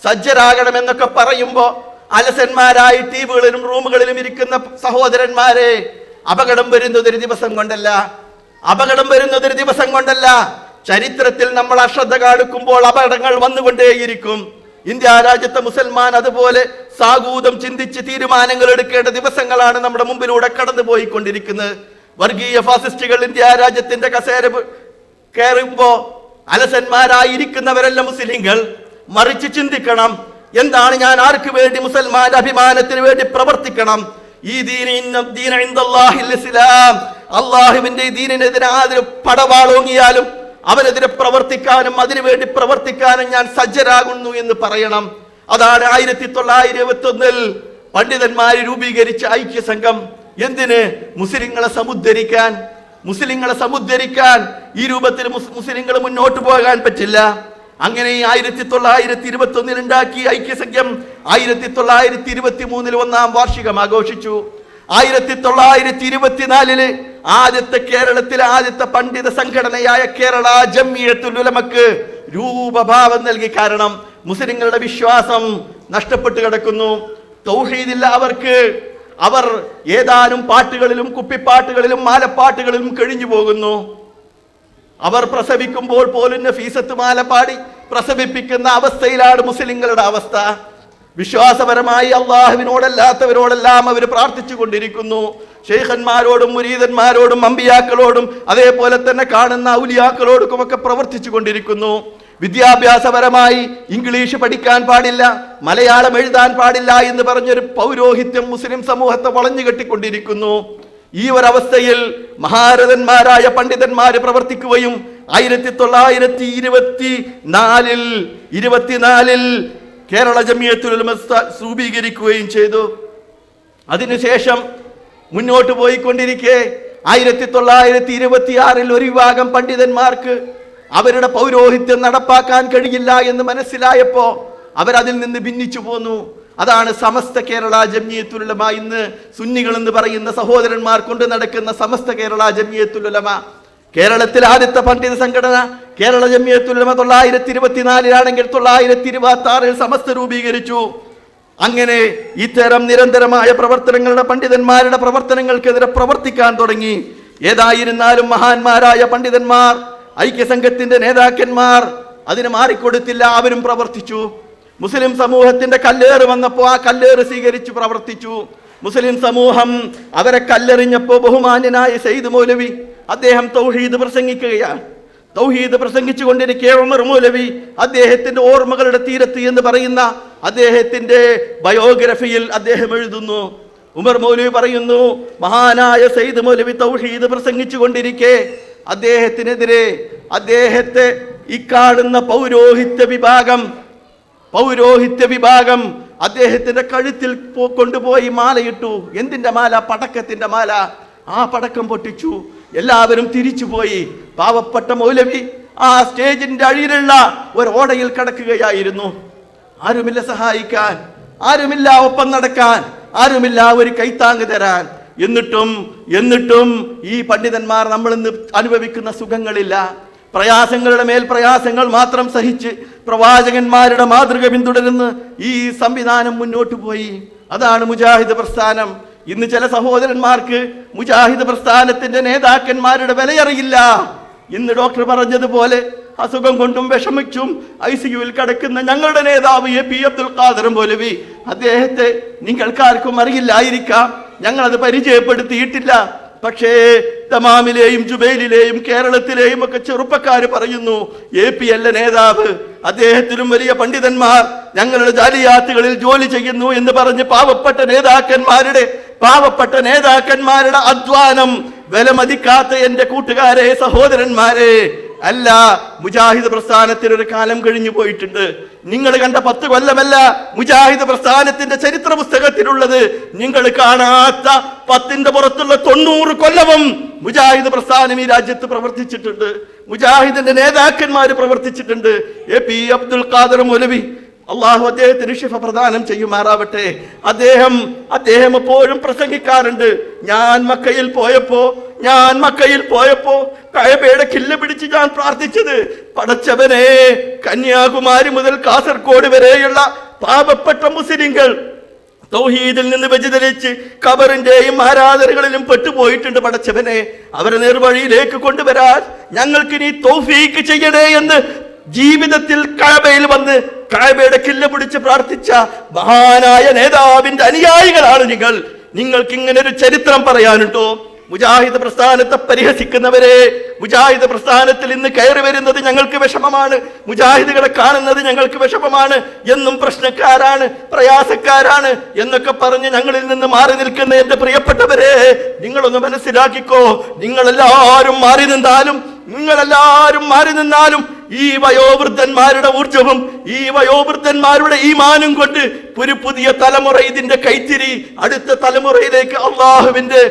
സജ്ജരാകണം എന്നൊക്കെ പറയുമ്പോ അലസന്മാരായി ടിവികളിലും റൂമുകളിലും ഇരിക്കുന്ന സഹോദരന്മാരെ, അപകടം വരുന്നതൊരു ദിവസം കൊണ്ടല്ല. ചരിത്രത്തിൽ നമ്മൾ അശ്രദ്ധ കാണിക്കുമ്പോൾ അപകടങ്ങൾ വന്നുകൊണ്ടേയിരിക്കും. ഇന്ത്യ രാജ്യത്തെ മുസൽമാൻ അതുപോലെ സാഗൂതം ചിന്തിച്ച് തീരുമാനങ്ങൾ എടുക്കേണ്ട ദിവസങ്ങളാണ് നമ്മുടെ മുമ്പിലൂടെ കടന്നുപോയിക്കൊണ്ടിരിക്കുന്നത്. വർഗീയ ഫാസിസ്റ്റുകൾ ഇന്ത്യ രാജ്യത്തിന്റെ കസേര കയറുമ്പോ അലസന്മാരായിരിക്കുന്നവരല്ല മുസ്ലിങ്ങൾ. മറിച്ച് ചിന്തിക്കണം, എന്താണ് ഞാൻ ആർക്ക് വേണ്ടി മുസൽമാന്റെ അഭിമാനത്തിന് വേണ്ടി പ്രവർത്തിക്കണം? ഈ ഇസ്ലാം, അള്ളാഹുവിന്റെ ദീനിനെതിരെ ആദ്യം പടവാളോങ്ങിയാലും അവനെതിരെ പ്രവർത്തിക്കാനും അതിനുവേണ്ടി പ്രവർത്തിക്കാനും ഞാൻ സജ്ജരാകുന്നു എന്ന് പറയണം. അതാണ് 1921 പണ്ഡിതന്മാര് രൂപീകരിച്ച ഐക്യസംഘം. എന്തിന്? മുസ്ലിങ്ങളെ സമുദ്ധരിക്കാൻ. ഈ രൂപത്തിൽ മുസ്ലിങ്ങൾ മുന്നോട്ട് പോകാൻ പറ്റില്ല. അങ്ങനെ 1921 ഉണ്ടാക്കിയ ഐക്യസംഖ്യം 1923 1-ാം വാർഷികം ആഘോഷിച്ചു. 1924 കേരളത്തിലെ ആദ്യത്തെ പണ്ഡിത സംഘടനയായ കേരള ജംഇയ്യത്തുൽ ഉലമക്ക് രൂപഭാവം നൽകി. കാരണം മുസ്ലിങ്ങളുടെ വിശ്വാസം നഷ്ടപ്പെട്ടു കിടക്കുന്നു, തൗഹീദില്ല അവർക്ക്. അവർ ഏതാനും പാട്ടുകളിലും കുപ്പിപ്പാട്ടുകളിലും മാലപ്പാട്ടുകളിലും കഴിഞ്ഞു പോകുന്നു. അവർ പ്രസവിക്കുമ്പോൾ പോലും നഫീസത്ത് മാല പാടി പ്രസവിപ്പിക്കുന്ന അവസ്ഥയിലാണ് മുസ്ലിങ്ങളുടെ അവസ്ഥ. വിശ്വാസപരമായി അള്ളാഹുവിനോടല്ലാത്തവരോടെല്ലാം അവർ പ്രാർത്ഥിച്ചു കൊണ്ടിരിക്കുന്നു. ശൈഖന്മാരോടും മുരീദന്മാരോടും അമ്പിയാക്കളോടും അതേപോലെ തന്നെ കാണുന്ന ഔലിയാക്കളോടും ഒക്കെ പ്രവർത്തിച്ചു കൊണ്ടിരിക്കുന്നു. വിദ്യാഭ്യാസപരമായി ഇംഗ്ലീഷ് പഠിക്കാൻ പാടില്ല, മലയാളം എഴുതാൻ പാടില്ല എന്ന് പറഞ്ഞൊരു പൗരോഹിത്യം മുസ്ലിം സമൂഹത്തെ വളഞ്ഞു കെട്ടിക്കൊണ്ടിരിക്കുന്നു. ഈ ഒരവസ്ഥയിൽ മഹാരഥന്മാരായ പണ്ഡിതന്മാര് പ്രവർത്തിക്കുകയും 1924 കേരള ജംഇയ്യത്തുൽ ഉലമ രൂപീകരിക്കുകയും ചെയ്തു. അതിനുശേഷം മുന്നോട്ട് പോയിക്കൊണ്ടിരിക്കെ 1926 ഒരു വിഭാഗം പണ്ഡിതന്മാർക്ക് അവരുടെ പൗരോഹിത്യം നടപ്പാക്കാൻ കഴിയില്ല എന്ന് മനസ്സിലായപ്പോ അവരതിൽ നിന്ന് ഭിന്നിച്ചു പോന്നു. അതാണ് സമസ്ത കേരള ജംഇയ്യത്തുൽ ഉലമ. ഇന്ന് സുന്നികൾ എന്ന് പറയുന്ന സഹോദരന്മാർ കൊണ്ട് നടക്കുന്ന സമസ്ത കേരള ജംഇയ്യത്തുൽ ഉലമ. കേരളത്തിലെ ആദ്യത്തെ പണ്ഡിത സംഘടന കേരള ജംഇയ്യത്തുൽ ഉലമ 1924 1926 സമസ്ത രൂപീകരിച്ചു. അങ്ങനെ ഇത്തരം നിരന്തരമായ പ്രവർത്തനങ്ങളുടെ പണ്ഡിതന്മാരുടെ പ്രവർത്തനങ്ങൾക്കെതിരെ പ്രവർത്തിക്കാൻ തുടങ്ങി. ഏതായിരുന്നാലും മഹാന്മാരായ പണ്ഡിതന്മാർ, ഐക്യസംഘത്തിന്റെ നേതാക്കന്മാർ അതിന് മാറിക്കൊടുത്തില്ല. അവരും പ്രവർത്തിച്ചു. മുസ്ലിം സമൂഹത്തിന്റെ കല്ലേറ് വന്നപ്പോൾ ആ കല്ലേറ് സ്വീകരിച്ചു പ്രവർത്തിച്ചു. മുസ്ലിം സമൂഹം അവരെ കല്ലെറിഞ്ഞപ്പോൾ ബഹുമാന്യനായ സയ്യിദ് മൗലവി അദ്ദേഹം തൗഹീദ് പ്രസംഗിക്കുകയാണ്. തൗഹീദ് പ്രസംഗിച്ചു കൊണ്ടിരിക്കെ ഉമർ മൗലവി അദ്ദേഹത്തിന്റെ ഓർമ്മകളുടെ തീരത്ത് എന്ന് പറയുന്ന അദ്ദേഹത്തിന്റെ ബയോഗ്രഫിയിൽ അദ്ദേഹം എഴുതുന്നു. ഉമർ മൗലവി പറയുന്നു, മഹാനായ സയ്യിദ് മൗലവി തൗഹീദ് പ്രസംഗിച്ചു കൊണ്ടിരിക്കെ അദ്ദേഹത്തിനെതിരെ അദ്ദേഹത്തെ ഇക്കാണുന്ന പൗരോഹിത്യ വിഭാഗം അദ്ദേഹത്തിന്റെ കഴുത്തിൽ കൊണ്ടുപോയി മാലയിട്ടു. എന്തിന്റെ മാല? പടക്കത്തിന്റെ മാല. ആ പടക്കം പൊട്ടിച്ചു. എല്ലാവരും തിരിച്ചുപോയി. പാവപ്പെട്ട മൗലവി ആ സ്റ്റേജിന്റെ അഴിയിലുള്ള ഒരു ഓടയിൽ കിടക്കുകയായിരുന്നു. ആരുമില്ല സഹായിക്കാൻ, ആരുമില്ല ഒപ്പം നടക്കാൻ, ആരുമില്ല ഒരു കൈത്താങ് തരാൻ. എന്നിട്ടും ഈ പണ്ഡിതന്മാർ നമ്മൾ ഇന്ന് അനുഭവിക്കുന്ന സുഖങ്ങളില്ല, പ്രയാസങ്ങളുടെ മേൽ പ്രയാസങ്ങൾ മാത്രം സഹിച്ച് പ്രവാചകന്മാരുടെ മാതൃക പിന്തുടരുന്ന ഈ സംവിധാനം മുന്നോട്ട് പോയി. അതാണ് മുജാഹിദ് പ്രസ്ഥാനം. ഇന്ന് ചില സഹോദരന്മാർക്ക് മുജാഹിദ് പ്രസ്ഥാനത്തിന്റെ നേതാക്കന്മാരുടെ വിലയറിയില്ല. ഇന്ന് ഡോക്ടർ പറഞ്ഞതുപോലെ അസുഖം കൊണ്ടും വിഷമിച്ചും ICUവിൽ കിടക്കുന്ന ഞങ്ങളുടെ നേതാവ് AP അബ്ദുൽ ഖാദർ മൗലവി, അദ്ദേഹത്തെ നിങ്ങൾക്കാർക്കും അറിയില്ലായിരിക്കാം, ഞങ്ങളത് പരിചയപ്പെടുത്തിയിട്ടില്ല. പക്ഷേ തമാമിലെയും ജുബൈലിലെയും കേരളത്തിലെയും ഒക്കെ ചെറുപ്പക്കാർ പറയുന്നു, AP അല്ല നേതാവ്, അദ്ദേഹത്തിലും വലിയ പണ്ഡിതന്മാർ ഞങ്ങളുടെ ജാലിയാത്തുകളിൽ ജോലി ചെയ്യുന്നു എന്ന് പറഞ്ഞ് പാവപ്പെട്ട നേതാക്കന്മാരുടെ അധ്വാനം വിലമതിക്കാത്ത എന്റെ കൂട്ടുകാരെ, സഹോദരന്മാരെ, അല്ല, മുജാഹിദ് പ്രസ്ഥാനത്തിന് ഒരു കാലം കഴിഞ്ഞു പോയിട്ടുണ്ട്. നിങ്ങൾ കണ്ട 10 കൊല്ലമല്ല മുജാഹിദ് പ്രസ്ഥാനത്തിന്റെ ചരിത്ര പുസ്തകത്തിലുള്ളത്. നിങ്ങൾ കാണാത്ത 10ന്റെ പുറത്തുള്ള 90 കൊല്ലവും മുജാഹിദ് പ്രസ്ഥാനം ഈ രാജ്യത്ത് പ്രവർത്തിച്ചിട്ടുണ്ട്. മുജാഹിദിന്റെ നേതാക്കന്മാര് പ്രവർത്തിച്ചിട്ടുണ്ട്. AP അബ്ദുൽ ഖാദർ മൗലവി, അള്ളാഹു അദ്ദേഹത്തിന് ശിഫ പ്രദാനം ചെയ്യുമാറാവട്ടെ. അദ്ദേഹം എപ്പോഴും പ്രസംഗിക്കാറുണ്ട്. ഞാൻ മക്കയിൽ പോയപ്പോ കഅബയുടെ കില്ല പിടിച്ച് ഞാൻ പ്രാർത്ഥിച്ചത്, പടച്ചവനെ, കന്യാകുമാരി മുതൽ കാസർഗോഡ് വരെയുള്ള പാപപ്പെട്ട മുസ്ലിങ്ങൾ തൗഹീദിൽ നിന്ന് വ്യതിചലിച്ച് ഖബറിന്റെയും ആരാധനകളിലും പെട്ടുപോയിട്ടുണ്ട്. പടച്ചവനെ, അവരെ നേർവഴിയിലേക്ക് കൊണ്ടുവരാൻ ഞങ്ങൾക്ക് നീ തൗഫീക്ക് ചെയ്യണേ എന്ന് ജീവിതത്തിൽ കഅബയിൽ വന്ന് കഅബയുടെ കില്ല പിടിച്ച് പ്രാർത്ഥിച്ച മഹാനായ നേതാവിന്റെ അനുയായികളാണ് നിങ്ങൾ. നിങ്ങൾക്ക് ഇങ്ങനെ ഒരു ചരിത്രം പറയാനുണ്ടോ? മുജാഹിദ് പ്രസ്ഥാനത്തെ പരിഹസിക്കുന്നവരെ, മുജാഹിദ് പ്രസ്ഥാനത്തിൽ ഇന്ന് കയറി വരുന്നത് ഞങ്ങൾക്ക് വിഷമമാണ്, മുജാഹിദുകളെ കാണുന്നത് ഞങ്ങൾക്ക് വിഷമമാണ്, എന്നും പ്രശ്നക്കാരാണ്, പ്രയാസക്കാരാണ് എന്നൊക്കെ പറഞ്ഞ് ഞങ്ങളിൽ നിന്ന് മാറി നിൽക്കുന്ന എന്റെ പ്രിയപ്പെട്ടവരെ, നിങ്ങളൊന്ന് മനസ്സിലാക്കിക്കോ. നിങ്ങളെല്ലാവരും മാറി നിന്നാലും ഈ വയോവൃദ്ധന്മാരുടെ ഊർജവും ഈ വയോവൃദ്ധന്മാരുടെ ഈമാനും കൊണ്ട് ഒരു പുതിയ തലമുറ ഇതിന്റെ കൈത്തിരി അടുത്ത തലമുറയിലേക്ക് അള്ളാഹുവിന്റെ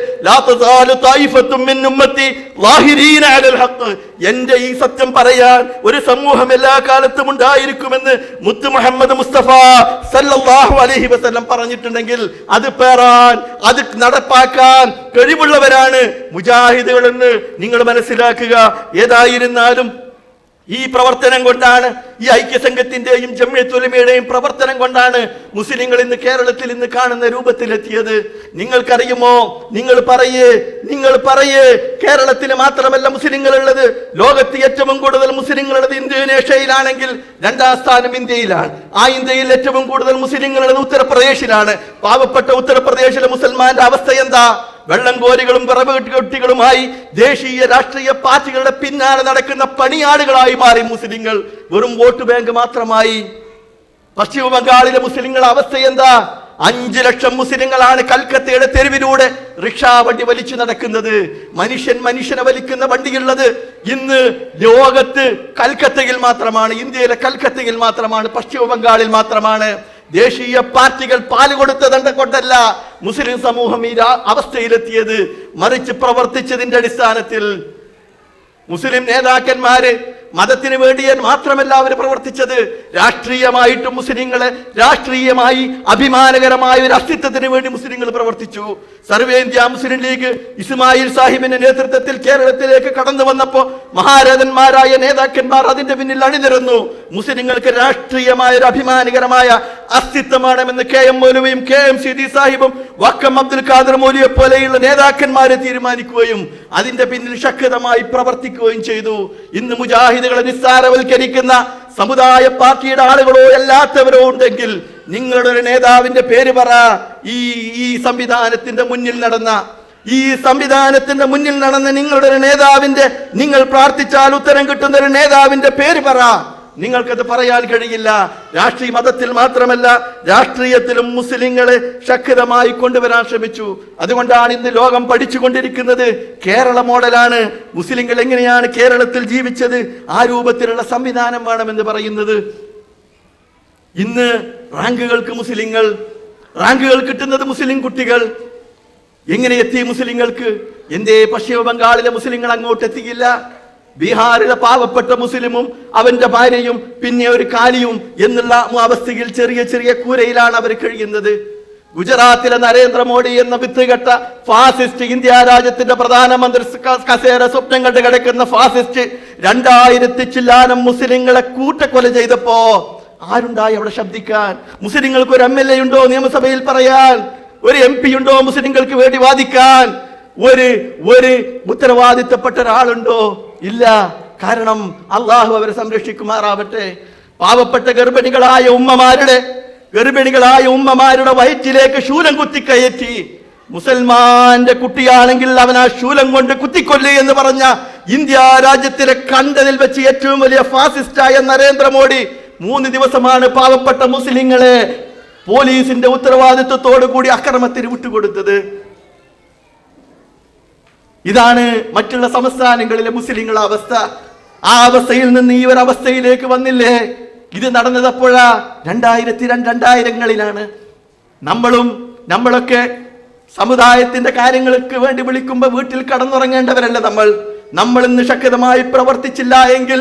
എന്റെ ഈ സത്യം പറയാൻ ഒരു സമൂഹം എല്ലാ കാലത്തും ഉണ്ടായിരിക്കുമെന്ന് മുത്ത് മുഹമ്മദ് മുസ്തഫ സല്ലല്ലാഹു അലൈഹി വസല്ലം പറഞ്ഞിട്ടുണ്ടെങ്കിൽ അത് പേറാൻ, അത് നടപ്പാക്കാൻ കഴിവുള്ളവരാണ് മുജാഹിദുകളെന്ന് നിങ്ങൾ മനസ്സിലാക്കുക. ഏതായിരുന്നാലും ഈ പ്രവർത്തനം കൊണ്ടാണ്, ഈ ഐക്യസംഘത്തിന്റെയും ജംഇയ്യത്തുൽ ഉലമയുടെയും പ്രവർത്തനം കൊണ്ടാണ് മുസ്ലിങ്ങൾ ഇന്ന് കേരളത്തിൽ ഇന്ന് കാണുന്ന രൂപത്തിലെത്തിയത്. നിങ്ങൾക്കറിയുമോ? നിങ്ങൾ പറയേ കേരളത്തിൽ മാത്രമല്ല മുസ്ലിങ്ങൾ ഉള്ളത്, ലോകത്ത് ഏറ്റവും കൂടുതൽ മുസ്ലിങ്ങളുള്ളത് ഇന്തോനേഷ്യയിലാണെങ്കിൽ 2ാം സ്ഥാനം ഇന്ത്യയിലാണ്. ആ ഇന്ത്യയിൽ ഏറ്റവും കൂടുതൽ മുസ്ലിങ്ങളുള്ളത് ഉത്തർപ്രദേശിലാണ്. പാവപ്പെട്ട ഉത്തർപ്രദേശിലെ മുസൽമാന്റെ അവസ്ഥ എന്താ? വെള്ളം കോരികളും വിറവുകെട്ടികളുമായി ദേശീയ രാഷ്ട്രീയ പാർട്ടികളുടെ പിന്നാലെ നടക്കുന്ന പണിയാടുകളായി മാറി മുസ്ലിങ്ങൾ. വെറും വോട്ട് ബാങ്ക് മാത്രമായി. പശ്ചിമ ബംഗാളിലെ മുസ്ലിങ്ങളുടെ അവസ്ഥ എന്താ? 5 ലക്ഷം മുസ്ലിങ്ങളാണ് കൽക്കത്തയുടെ തെരുവിലൂടെ റിക്ഷാ വണ്ടി വലിച്ചു നടക്കുന്നത്. മനുഷ്യനെ വലിക്കുന്ന വണ്ടിയുള്ളത് ഇന്ന് ലോകത്ത് കൽക്കത്തയിൽ മാത്രമാണ്, ഇന്ത്യയിലെ കൽക്കത്തയിൽ മാത്രമാണ്, പശ്ചിമ ബംഗാളിൽ മാത്രമാണ്. ദേശീയ പാർട്ടികൾ പാലുകൊടുത്തത് കൊണ്ടല്ല മുസ്ലിം സമൂഹം ഈ അവസ്ഥയിലെത്തിയത്, മറിച്ച് പ്രവർത്തിച്ചതിന്റെ അടിസ്ഥാനത്തിൽ. മുസ്ലിം നേതാക്കന്മാര് മതത്തിന് വേണ്ടി മാത്രമല്ല അവർ പ്രവർത്തിച്ചത്, രാഷ്ട്രീയമായിട്ട് മുസ്ലിങ്ങളെ രാഷ്ട്രീയമായി അഭിമാനകരമായ ഒരു അസ്തിത്വത്തിന് വേണ്ടി മുസ്ലിങ്ങൾ പ്രവർത്തിച്ചു. സർവേന്ത്യ മുസ്ലിം ലീഗ് ഇസ്മായിൽ സാഹിബിന്റെ നേതൃത്വത്തിൽ കേരളത്തിലേക്ക് കടന്നു വന്നപ്പോ മഹാരഥന്മാരായ നേതാക്കന്മാർ അതിന്റെ പിന്നിൽ അണിനിരന്നു. മുസ്ലിങ്ങൾക്ക് രാഷ്ട്രീയമായ ഒരു അഭിമാനകരമായ അസ്തിത്വമാണെന്ന് KM മൗലവിയും KMCD സാഹിബും വക്കം അബ്ദുൽ ഖാദർ മൗലവിയെ പോലെയുള്ള നേതാക്കന്മാരെ തീരുമാനിക്കുകയും അതിന്റെ പിന്നിൽ ശക്തമായി പ്രവർത്തിക്കുകയും ചെയ്തു. ഇന്ന് മുജാഹിദുകളെ നിസ്സാരവൽക്കരിക്കുന്ന സമുദായ പാർട്ടിയുടെ ആളുകളോ അല്ലാത്തവരോ ഉണ്ടെങ്കിൽ നിങ്ങളുടെ ഒരു നേതാവിന്റെ പേര് പറ. ഈ സംവിധാനത്തിന്റെ മുന്നിൽ നടന്ന നിങ്ങളുടെ ഒരു നേതാവിന്റെ, നിങ്ങൾ പ്രാർത്ഥിച്ചാൽ ഉത്തരം കിട്ടുന്ന ഒരു നേതാവിന്റെ പേര് പറ. നിങ്ങൾക്കത് പറയാൻ കഴിയില്ല. രാഷ്ട്രീയ മതത്തിൽ മാത്രമല്ല രാഷ്ട്രീയത്തിലും മുസ്ലിങ്ങളെ ശക്തമായി കൊണ്ടുവരാൻ ശ്രമിച്ചു. അതുകൊണ്ടാണ് ഇന്ന് ലോകം പഠിച്ചുകൊണ്ടിരിക്കുന്നത് കേരള മോഡലാണ്. മുസ്ലിങ്ങൾ എങ്ങനെയാണ് കേരളത്തിൽ ജീവിച്ചത്, ആ രൂപത്തിലുള്ള സംവിധാനം വേണമെന്ന് പറയുന്നത്. ഇന്ന് റാങ്കുകൾ കിട്ടുന്നത് മുസ്ലിം കുട്ടികൾ. എങ്ങനെ എത്തി മുസ്ലിങ്ങൾക്ക്? എന്തേ പശ്ചിമ ബംഗാളിലെ മുസ്ലിങ്ങൾ അങ്ങോട്ട് എത്തിയില്ല? ബീഹാറിലെ പാവപ്പെട്ട മുസ്ലിമും അവന്റെ ഭാര്യയും പിന്നെ ഒരു കാലിയും എന്നുള്ള അവസ്ഥയിൽ ചെറിയ ചെറിയ കൂരയിലാണ് അവർ കഴിയുന്നത്. ഗുജറാത്തിലെ നരേന്ദ്രമോദി എന്ന വിത്തുകെട്ട ഫാസിസ്റ്റ്, ഇന്ത്യ രാജ്യത്തിന്റെ പ്രധാനമന്ത്രി കസേര സ്വപ്നം കണ്ട് കിടക്കുന്ന ഫാസിസ്റ്റ് 2000 ചില്ലാനം മുസ്ലിങ്ങളെ കൂട്ടക്കൊല ചെയ്തപ്പോ ആരുണ്ടായി അവിടെ ശബ്ദിക്കാൻ? മുസ്ലിങ്ങൾക്ക് ഒരു MLA ഉണ്ടോ നിയമസഭയിൽ പറയാൻ? ഒരു MP ഉണ്ടോ മുസ്ലിങ്ങൾക്ക് വേണ്ടി വാദിക്കാൻ? ഒരു ഉത്തരവാദിത്തപ്പെട്ട ഒരാളുണ്ടോ? ഇല്ല. കാരണം അള്ളാഹു അവരെ സംരക്ഷിക്കുമാറാവട്ടെ. പാവപ്പെട്ട ഗർഭിണികളായ ഉമ്മമാരുടെ വയറ്റിലേക്ക് ശൂലം കുത്തിക്കയറ്റി, മുസൽമാന്റെ കുട്ടിയാണെങ്കിൽ അവൻ ആ ശൂലം കൊണ്ട് കുത്തിക്കൊല്ലു എന്ന് പറഞ്ഞ ഇന്ത്യ രാജ്യത്തിലെ കണ്ടതിൽ വെച്ച് ഏറ്റവും വലിയ ഫാസിസ്റ്റായ നരേന്ദ്രമോദി 3 ദിവസമാണ് പാവപ്പെട്ട മുസ്ലിങ്ങളെ പോലീസിന്റെ ഉത്തരവാദിത്വത്തോടു കൂടി അക്രമത്തിന് വിട്ടുകൊടുത്തത്. ഇതാണ് മറ്റുള്ള സംസ്ഥാനങ്ങളിലെ മുസ്ലിങ്ങളുടെ അവസ്ഥ. ആ അവസ്ഥയിൽ നിന്ന് ഈ ഒരു അവസ്ഥയിലേക്ക് വന്നില്ലേ? ഇത് നടന്നതപ്പോഴാ 2000-2000കളിലാണ്. നമ്മളൊക്കെ സമുദായത്തിന്റെ കാര്യങ്ങൾക്ക് വേണ്ടി വിളിക്കുമ്പോൾ വീട്ടിൽ കടന്നുറങ്ങേണ്ടവരല്ല നമ്മൾ ഇന്ന് ശക്തമായി പ്രവർത്തിച്ചില്ല എങ്കിൽ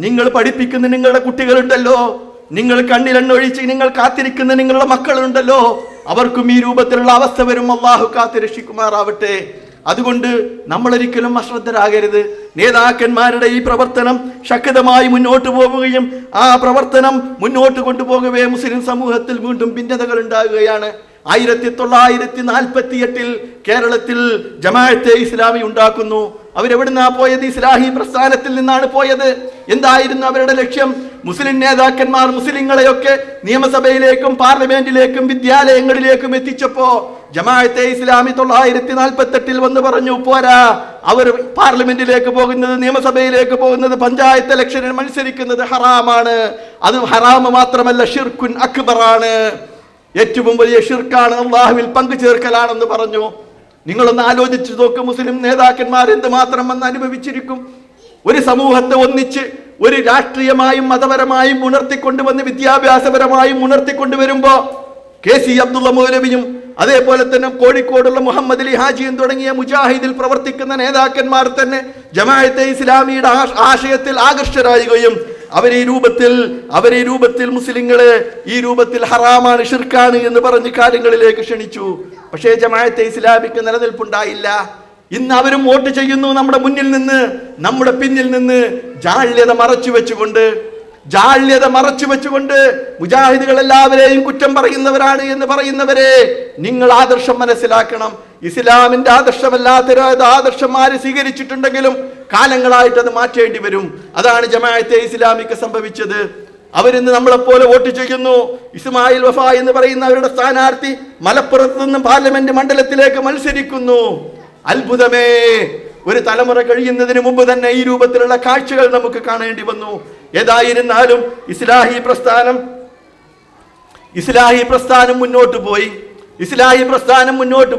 നിങ്ങൾ പഠിപ്പിക്കുന്ന നിങ്ങളുടെ കുട്ടികളുണ്ടല്ലോ, നിങ്ങൾ കണ്ണിലെണ്ണൊഴിച്ച് നിങ്ങൾ കാത്തിരിക്കുന്ന നിങ്ങളുടെ മക്കളുണ്ടല്ലോ, അവർക്കും ഈ രൂപത്തിലുള്ള അവസ്ഥ വരും. അള്ളാഹു കാത്തിരക്ഷിക്കുമാറാവട്ടെ. അതുകൊണ്ട് നമ്മളൊരിക്കലും അശ്രദ്ധരാകരുത്. നേതാക്കന്മാരുടെ ഈ പ്രവർത്തനം ശക്തമായി മുന്നോട്ട് പോവുകയും ആ പ്രവർത്തനം മുന്നോട്ട് കൊണ്ടുപോകവേ മുസ്ലിം സമൂഹത്തിൽ വീണ്ടും ഭിന്നതകൾ ഉണ്ടാകുകയാണ്. 1948 കേരളത്തിൽ ജമാഅത്തെ ഇസ്ലാമി ഉണ്ടാക്കുന്നു. അവരെവിടുന്നാ പോയത്? ഇസ്ലാഹി പ്രസ്ഥാനത്തിൽ നിന്നാണ് പോയത്. എന്തായിരുന്നു അവരുടെ ലക്ഷ്യം? മുസ്ലിം നേതാക്കന്മാർ മുസ്ലിങ്ങളെയൊക്കെ നിയമസഭയിലേക്കും പാർലമെന്റിലേക്കും വിദ്യാലയങ്ങളിലേക്കും എത്തിച്ചപ്പോ ജമാഅത്തെ ഇസ്ലാമി 1948 വന്ന് പറഞ്ഞു, പോരാ, അവർ പാർലമെന്റിലേക്ക് പോകുന്നത്, നിയമസഭയിലേക്ക് പോകുന്നത്, പഞ്ചായത്ത് ഇലക്ഷനിൽ മത്സരിക്കുന്നത് ഹറാമാണ്. അത് ഹറാമ് മാത്രമല്ല, ഷിർക്കുൻ അക്ബറാണ്, ഏറ്റവും വലിയ ഷിർക്കാണ്, അല്ലാഹുവിൽ പങ്കു ചേർക്കലാണെന്ന് പറഞ്ഞു. നിങ്ങളൊന്ന് ആലോചിച്ചു നോക്ക്, മുസ്ലിം നേതാക്കന്മാർ എന്തുമാത്രം വന്ന് അനുഭവിച്ചിരിക്കും. ഒരു സമൂഹത്തെ ഒന്നിച്ച് ഒരു രാഷ്ട്രീയമായും മതപരമായും ഉണർത്തിക്കൊണ്ടുവന്ന് വിദ്യാഭ്യാസപരമായും ഉണർത്തിക്കൊണ്ടുവരുമ്പോ KC അബ്ദുള്ള മൗലവിയും അതേപോലെ തന്നെ കോഴിക്കോടുള്ള മുഹമ്മദ് അലി ഹാജിയും തുടങ്ങിയ മുജാഹിദിൽ പ്രവർത്തിക്കുന്ന നേതാക്കന്മാർ തന്നെ ജമാഅത്തെ ഇസ്ലാമിയുടെ ആശയത്തിൽ ആകർഷകരാകുകയും അവരെ രൂപത്തിൽ മുസ്ലിങ്ങളെ ഈ രൂപത്തിൽ ഹറാമാണ്, ഷിർക്കാണ് എന്ന് പറഞ്ഞ് കാര്യങ്ങളിലേക്ക് ക്ഷണിച്ചു. പക്ഷേ ജമാഅത്തെ ഇസ്ലാമിക്ക് നിലനിൽപ്പുണ്ടായില്ല. ഇന്ന് അവരും വോട്ട് ചെയ്യുന്നു നമ്മുടെ മുന്നിൽ നിന്ന്, നമ്മുടെ പിന്നിൽ നിന്ന് ജാള്യത മറച്ചു വെച്ചുകൊണ്ട് മുജാഹിദുകൾ എല്ലാവരെയും കുറ്റം പറയുന്നവരാണ് എന്ന് പറയുന്നവരെ നിങ്ങൾ ആദർശം മനസ്സിലാക്കണം. ഇസ്ലാമിന്റെ ആദർശമല്ലാത്ത ആദർശന്മാര് സ്വീകരിച്ചിട്ടുണ്ടെങ്കിലും കാലങ്ങളായിട്ട് അത് മാറ്റേണ്ടി വരും. അതാണ് ജമാഅത്തെ ഇസ്ലാമിക്ക് സംഭവിച്ചത്. അവരിന്ന് നമ്മളെപ്പോലെ വോട്ട് ചെയ്യുന്നു. ഇസ്മായിൽ വഫ എന്ന് പറയുന്ന അവരുടെ സ്ഥാനാർത്ഥി മലപ്പുറത്ത് നിന്നും പാർലമെന്റ് മണ്ഡലത്തിലേക്ക് മത്സരിക്കുന്നു. അത്ഭുതമേ! ഒരു തലമുറ കഴിയുന്നതിന് മുമ്പ് തന്നെ ഈ രൂപത്തിലുള്ള കാഴ്ചകൾ നമുക്ക് കാണേണ്ടി വന്നു. ഏതായിരുന്നാലും ഇസ്ലാഹി പ്രസ്ഥാനം മുന്നോട്ട്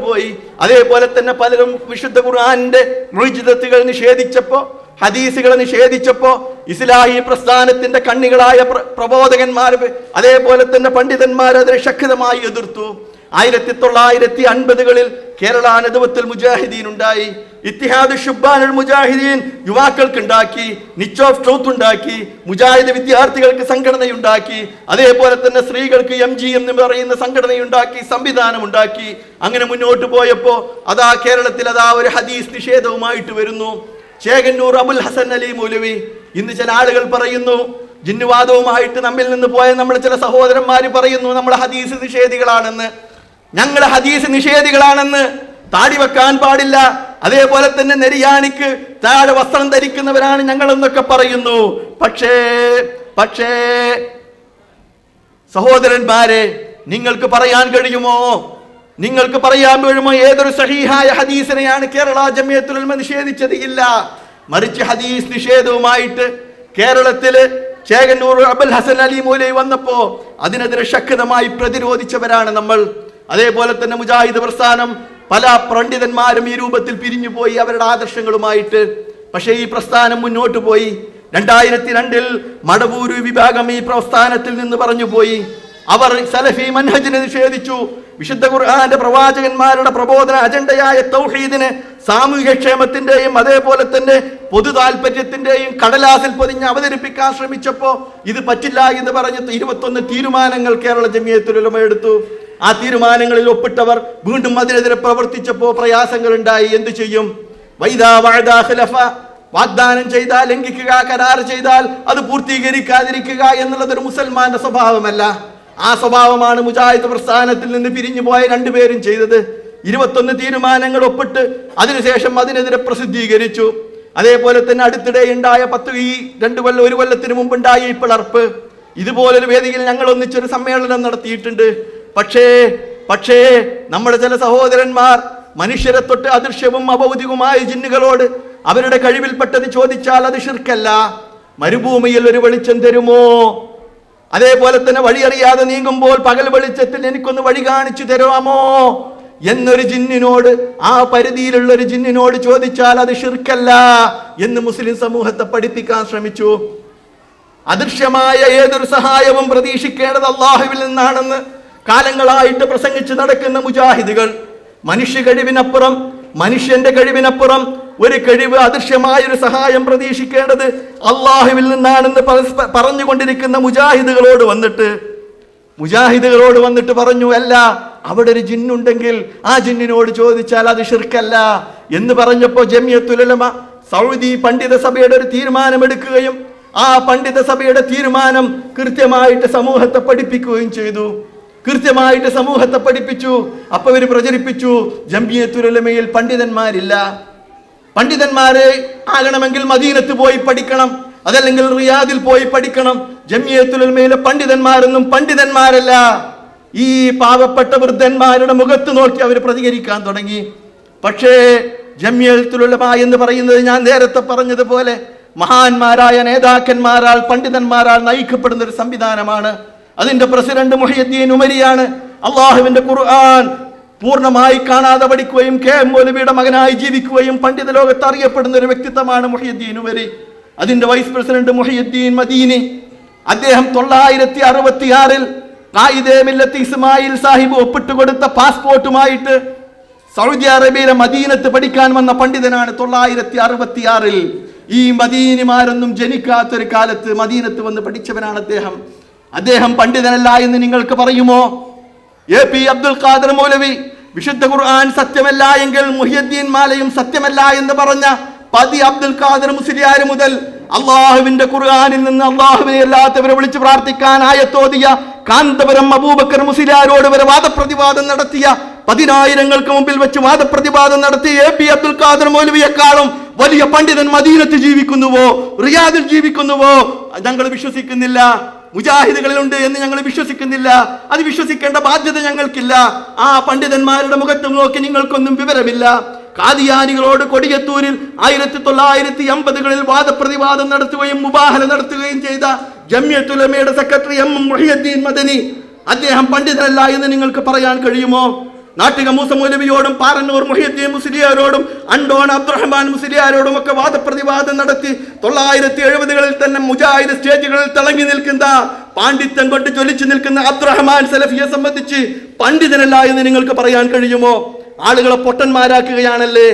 പോയി. അതേപോലെ തന്നെ പലരും വിശുദ്ധ ഖുർആനിന്റെ മുഅ്ജിസത്തുകൾ നിഷേധിച്ചപ്പോ, ഹദീസുകളെ നിഷേധിച്ചപ്പോ ഇസ്ലാഹി പ്രസ്ഥാനത്തിന്റെ കണ്ണികളായ പ്രബോധകന്മാർ അതേപോലെ തന്നെ പണ്ഡിതന്മാർ അതിനെ ശക്തമായി എതിർത്തു. 1950കളിൽ കേരള നദവത്തുൽ മുജാഹിദീൻ ഉണ്ടായി. ഇത്തിഹാദ് ശുബ്ബാനുൽ മുജാഹിദീൻ യുവാക്കൾക്ക് ഉണ്ടാക്കി, നിച്ച് ഓഫ് ട്രൂത്ത് ഉണ്ടാക്കി, മുജാഹിദ് വിദ്യാർത്ഥികൾക്ക് സംഘടനയുണ്ടാക്കി, അതേപോലെ തന്നെ സ്ത്രീകൾക്ക് MGM എന്ന് പറയുന്ന സംഘടനയുണ്ടാക്കി, സംവിധാനം ഉണ്ടാക്കി. അങ്ങനെ മുന്നോട്ട് പോയപ്പോ കേരളത്തിൽ ഒരു ഹദീസ് നിഷേധവുമായിട്ട് വരുന്നു. ചേകന്നൂർ അബുൽ ഹസൻ അലി മൗലവി. ഇന്ന് ചില ആളുകൾ പറയുന്നു, ജിന്നുവാദവുമായിട്ട് നമ്മിൽ നിന്ന് പോയ നമ്മുടെ ചില സഹോദരന്മാര് പറയുന്നു നമ്മൾ ഹദീസ് നിഷേധികളാണെന്ന്. ഞങ്ങൾ ഹദീസ് നിഷേധികളാണെന്ന്. താടി വെക്കാൻ പാടില്ല, അതേപോലെ തന്നെ നെരിയാണിക്ക് താഴെ വസ്ത്രം ധരിക്കുന്നവരാണ് ഞങ്ങൾ എന്നൊക്കെ പറയുന്നു. പക്ഷേ സഹോദരന്മാരെ, നിങ്ങൾക്ക് പറയാൻ കഴിയുമോ ഏതൊരു സഹീഹായ ഹദീസിനെയാണ് കേരള ജമിയത്തുൽ ഉലമ നിഷേധിച്ചത്? ഇല്ല. മറിച്ച് ഹദീസ് നിഷേധവുമായിട്ട് കേരളത്തില് ചേകന്നൂർ അബുൽ ഹസൻ അലി മൗലവി വന്നപ്പോ അതിനെതിരെ ശക്തമായി പ്രതിരോധിച്ചവരാണ് നമ്മൾ. അതേപോലെ തന്നെ മുജാഹിദ് പ്രസ്ഥാനം പല പണ്ഡിതന്മാരും ഈ രൂപത്തിൽ പിരിഞ്ഞുപോയി അവരുടെ ആദർശങ്ങളുമായിട്ട്. പക്ഷേ ഈ പ്രസ്ഥാനം മുന്നോട്ട് പോയി. 2002 മടവൂര് വിഭാഗം ഈ പ്രസ്ഥാനത്തിൽ നിന്ന് പറഞ്ഞുപോയി. അവർ സലഫി മൻഹജിനെ നിഷേധിച്ചു. വിശുദ്ധ ഖുർആന്റെ പ്രവാചകന്മാരുടെ പ്രബോധന അജണ്ടയായ തൗഹീദിനെ സാമൂഹ്യക്ഷേമത്തിന്റെയും അതേപോലെ തന്നെ പൊതു താല്പര്യത്തിന്റെയും കടലാസിൽ പൊതിഞ്ഞ് അവതരിപ്പിക്കാൻ ശ്രമിച്ചപ്പോ ഇത് പറ്റില്ല എന്ന് പറഞ്ഞ് 21 തീരുമാനങ്ങൾ കേരള ജമിയത്തുൽ ഉലമ എടുത്തു. ആ തീരുമാനങ്ങളിൽ ഒപ്പിട്ടവർ വീണ്ടും അതിനെതിരെ പ്രവർത്തിച്ചപ്പോ പ്രയാസങ്ങൾ ഉണ്ടായി. എന്തു ചെയ്യും? വാഗ്ദാനം ചെയ്താൽ ലംഘിക്കുക, കരാർ ചെയ്താൽ അത് പൂർത്തീകരിക്കാതിരിക്കുക എന്നുള്ളത് ഒരു മുസൽമാന്റെ സ്വഭാവമല്ല. ആ സ്വഭാവമാണ് മുജാഹിദ് പ്രസ്ഥാനത്തിൽ നിന്ന് പിരിഞ്ഞു പോയ രണ്ടുപേരും ചെയ്തത്. 21 തീരുമാനങ്ങൾ ഒപ്പിട്ട് അതിനുശേഷം അതിനെതിരെ പ്രസിദ്ധീകരിച്ചു. അതേപോലെ തന്നെ അടുത്തിടെ ഉണ്ടായ 1 കൊല്ലത്തിന് മുമ്പുണ്ടായ ഈ പിളർപ്പ്, ഇതുപോലൊരു വേദിയിൽ ഞങ്ങൾ ഒന്നിച്ചൊരു സമ്മേളനം നടത്തിയിട്ടുണ്ട്. പക്ഷേ നമ്മുടെ ചില സഹോദരന്മാർ മനുഷ്യരെ തൊട്ട് അദൃശ്യവും അഭൗതികവുമായ ജിന്നുകളോട് അവരുടെ കഴിവിൽപ്പെട്ടത് ചോദിച്ചാൽ അത് ശിർക്കല്ല. മരുഭൂമിയിൽ ഒരു വെളിച്ചം തരുമോ? അതേപോലെ തന്നെ വഴിയറിയാതെ നീങ്ങുമ്പോൾ പകൽ വെളിച്ചത്തിൽ എനിക്കൊന്ന് വഴി കാണിച്ചു തരാമോ എന്നൊരു ജിന്നിനോട്, ആ പരിധിയിലുള്ള ഒരു ജിന്നിനോട് ചോദിച്ചാൽ അത് ശിർക്കല്ല എന്ന് മുസ്ലിം സമൂഹത്തെ പഠിപ്പിക്കാൻ ശ്രമിച്ചു. അദൃശ്യമായ ഏതൊരു സഹായവും പ്രതീക്ഷിക്കേണ്ടത് അള്ളാഹുവിൽ നിന്നാണെന്ന് കാലങ്ങളായിട്ട് പ്രസംഗിച്ച് നടക്കുന്ന മുജാഹിദുകൾ, മനുഷ്യ കഴിവിനപ്പുറം, മനുഷ്യന്റെ കഴിവിനപ്പുറം ഒരു കഴിവ്, അദൃശ്യമായ ഒരു സഹായം പ്രതീക്ഷിക്കേണ്ടത് അള്ളാഹുവിൽ നിന്നാണെന്ന് പറഞ്ഞുകൊണ്ടിരിക്കുന്ന മുജാഹിദുകളോട് വന്നിട്ട് പറഞ്ഞു, അല്ല, അവിടെ ഒരു ജിന്നുണ്ടെങ്കിൽ ആ ജിന്നിനോട് ചോദിച്ചാൽ അത് ശിർക്കല്ല എന്ന് പറഞ്ഞപ്പോ ജമിയത്തുൽ ഉലമ സൗദി പണ്ഡിത സഭയുടെ ഒരു തീരുമാനമെടുക്കുകയും ആ പണ്ഡിത സഭയുടെ തീരുമാനം കൃത്യമായിട്ട് സമൂഹത്തെ പഠിപ്പിക്കുകയും ചെയ്തു. കൃത്യമായിട്ട് സമൂഹത്തെ പഠിപ്പിച്ചു. അപ്പൊ ഇവര് പ്രചരിപ്പിച്ചു, ജമിയത്തുൽ ഉലമയിൽ പണ്ഡിതന്മാരില്ല, പണ്ഡിതന്മാരെ ആകണമെങ്കിൽ മദീനത്ത് പോയി പഠിക്കണം, അതല്ലെങ്കിൽ റിയാദിൽ പോയി പഠിക്കണം. ജമിയത്തുൽ ഉലമയിലെ പണ്ഡിതന്മാരൊന്നും പണ്ഡിതന്മാരല്ല. ഈ പാവപ്പെട്ട വൃദ്ധന്മാരുടെ മുഖത്ത് നോക്കി അവർ പ്രതികരിക്കാൻ തുടങ്ങി. പക്ഷേ ജമിയത്തുൽ ഉലമ എന്ന് പറയുന്നത് ഞാൻ നേരത്തെ പറഞ്ഞതുപോലെ മഹാന്മാരായ നേതാക്കന്മാരാൽ, പണ്ഡിതന്മാരാൽ നയിക്കപ്പെടുന്ന ഒരു സംവിധാനമാണ്. അതിന്റെ പ്രസിഡന്റ് മുഹയ്യദ്ദീൻ ഉമരിയാണ്. അള്ളാഹുവിന്റെ ഖുർആൻ പൂർണ്ണമായി കാണാതെ പഠിക്കുകയും കെ.എം. മൗലവിയുടെ മകനായി ജീവിക്കുകയും പണ്ഡിത ലോകത്ത് അറിയപ്പെടുന്ന ഒരു വ്യക്തിത്വമാണ് മുഹയ്യദ്ദീൻ ഉമരി. അതിന്റെ വൈസ് പ്രസിഡന്റ് മുഹയ്യദ്ദീൻ മദീനി. അദ്ദേഹം 966 ഖായിദെ മില്ലത്ത് ഇസ്മായിൽ സാഹിബ് ഒപ്പിട്ടുകൊടുത്ത പാസ്പോർട്ടുമായിട്ട് സൗദി അറേബ്യയിലെ മദീനത്ത് പഠിക്കാൻ വന്ന പണ്ഡിതനാണ്. 966 ഈ മദീനിമാരൊന്നും ജനിക്കാത്തൊരു കാലത്ത് മദീനത്ത് വന്ന് പഠിച്ചവനാണ് അദ്ദേഹം പണ്ഡിതനല്ല എന്ന് നിങ്ങൾക്ക് പറയുമോ? AP അബ്ദുൽ ഖാദർ മൗലവി വിശുദ്ധ ഖുർആൻ സത്യമല്ല എങ്കിൽ മുഹ്യിദ്ദീൻ മാലയും സത്യമല്ല എന്ന് പറഞ്ഞ പതി അബ്ദുൽ ഖാദർ മുസ്ലിയാർ മുതൽ അള്ളാഹുവിന്റെ ഖുർആനിൽ നിന്ന് അള്ളാഹുവിനെ അല്ലാത്തവരെ വിളിച്ച് പ്രാർത്ഥിക്കാൻ ആയത്തോതിയ കാന്തപുരം അബൂബക്കർ മുസ്ലിയാരോട് വരെ വാദപ്രതിവാദം നടത്തിയ, 10,000 മുമ്പിൽ വെച്ച് വാദപ്രതിവാദം നടത്തിയ AP അബ്ദുൽ ഖാദർ മൗലവിയെക്കാളും വലിയ പണ്ഡിതൻ മദീനത്ത് ജീവിക്കുന്നുവോ, റിയാദിൽ ജീവിക്കുന്നുവോ ഞങ്ങൾ വിശ്വസിക്കുന്നില്ല. മുജാഹിദുകളിലുണ്ട് എന്ന് ഞങ്ങൾ വിശ്വസിക്കുന്നില്ല. അത് വിശ്വസിക്കേണ്ട ബാധ്യത ഞങ്ങൾക്കില്ല. ആ പണ്ഡിതന്മാരുടെ മുഖത്ത് നോക്കി നിങ്ങൾക്കൊന്നും വിവരമില്ല. ഖാദിയാനികളോട് കൊടിയത്തൂരിൽ 1980-കളിൽ വാദപ്രതിവാദം നടത്തുകയും മുബാഹല നടത്തുകയും ചെയ്ത ജമിയത്തുൽ ഉലമയുടെ സെക്രട്ടറി M. മുഹയ്യദ്ദീൻ മദനി, അദ്ദേഹം പണ്ഡിതനല്ല എന്ന് നിങ്ങൾക്ക് പറയാൻ കഴിയുമോ? നാട്ടിക മൂസ മൗലവിയോടും പാറന്നൂർ മുഹയ്യദ്ദീൻ മുസ്ലിയാരോടും അണ്ടോൺ അബ്ദുറഹ്മാൻ മുസ്ലിയാരോടും ഒക്കെ വാദപ്രതിവാദം നടത്തി 970-കളിൽ തന്നെ മുജാഹിദ് സ്റ്റേജുകളിൽ തിളങ്ങി നിൽക്കുന്ന, പാണ്ഡിത്യം കൊണ്ട് ജ്വലിച്ചു നിൽക്കുന്ന അബ്ദുറഹ്മാൻ സലഫിയെ സംബന്ധിച്ച് പണ്ഡിതനല്ല എന്ന് നിങ്ങൾക്ക് പറയാൻ കഴിയുമോ? ആളുകളെ പൊട്ടന്മാരാക്കുകയാണല്ലേ.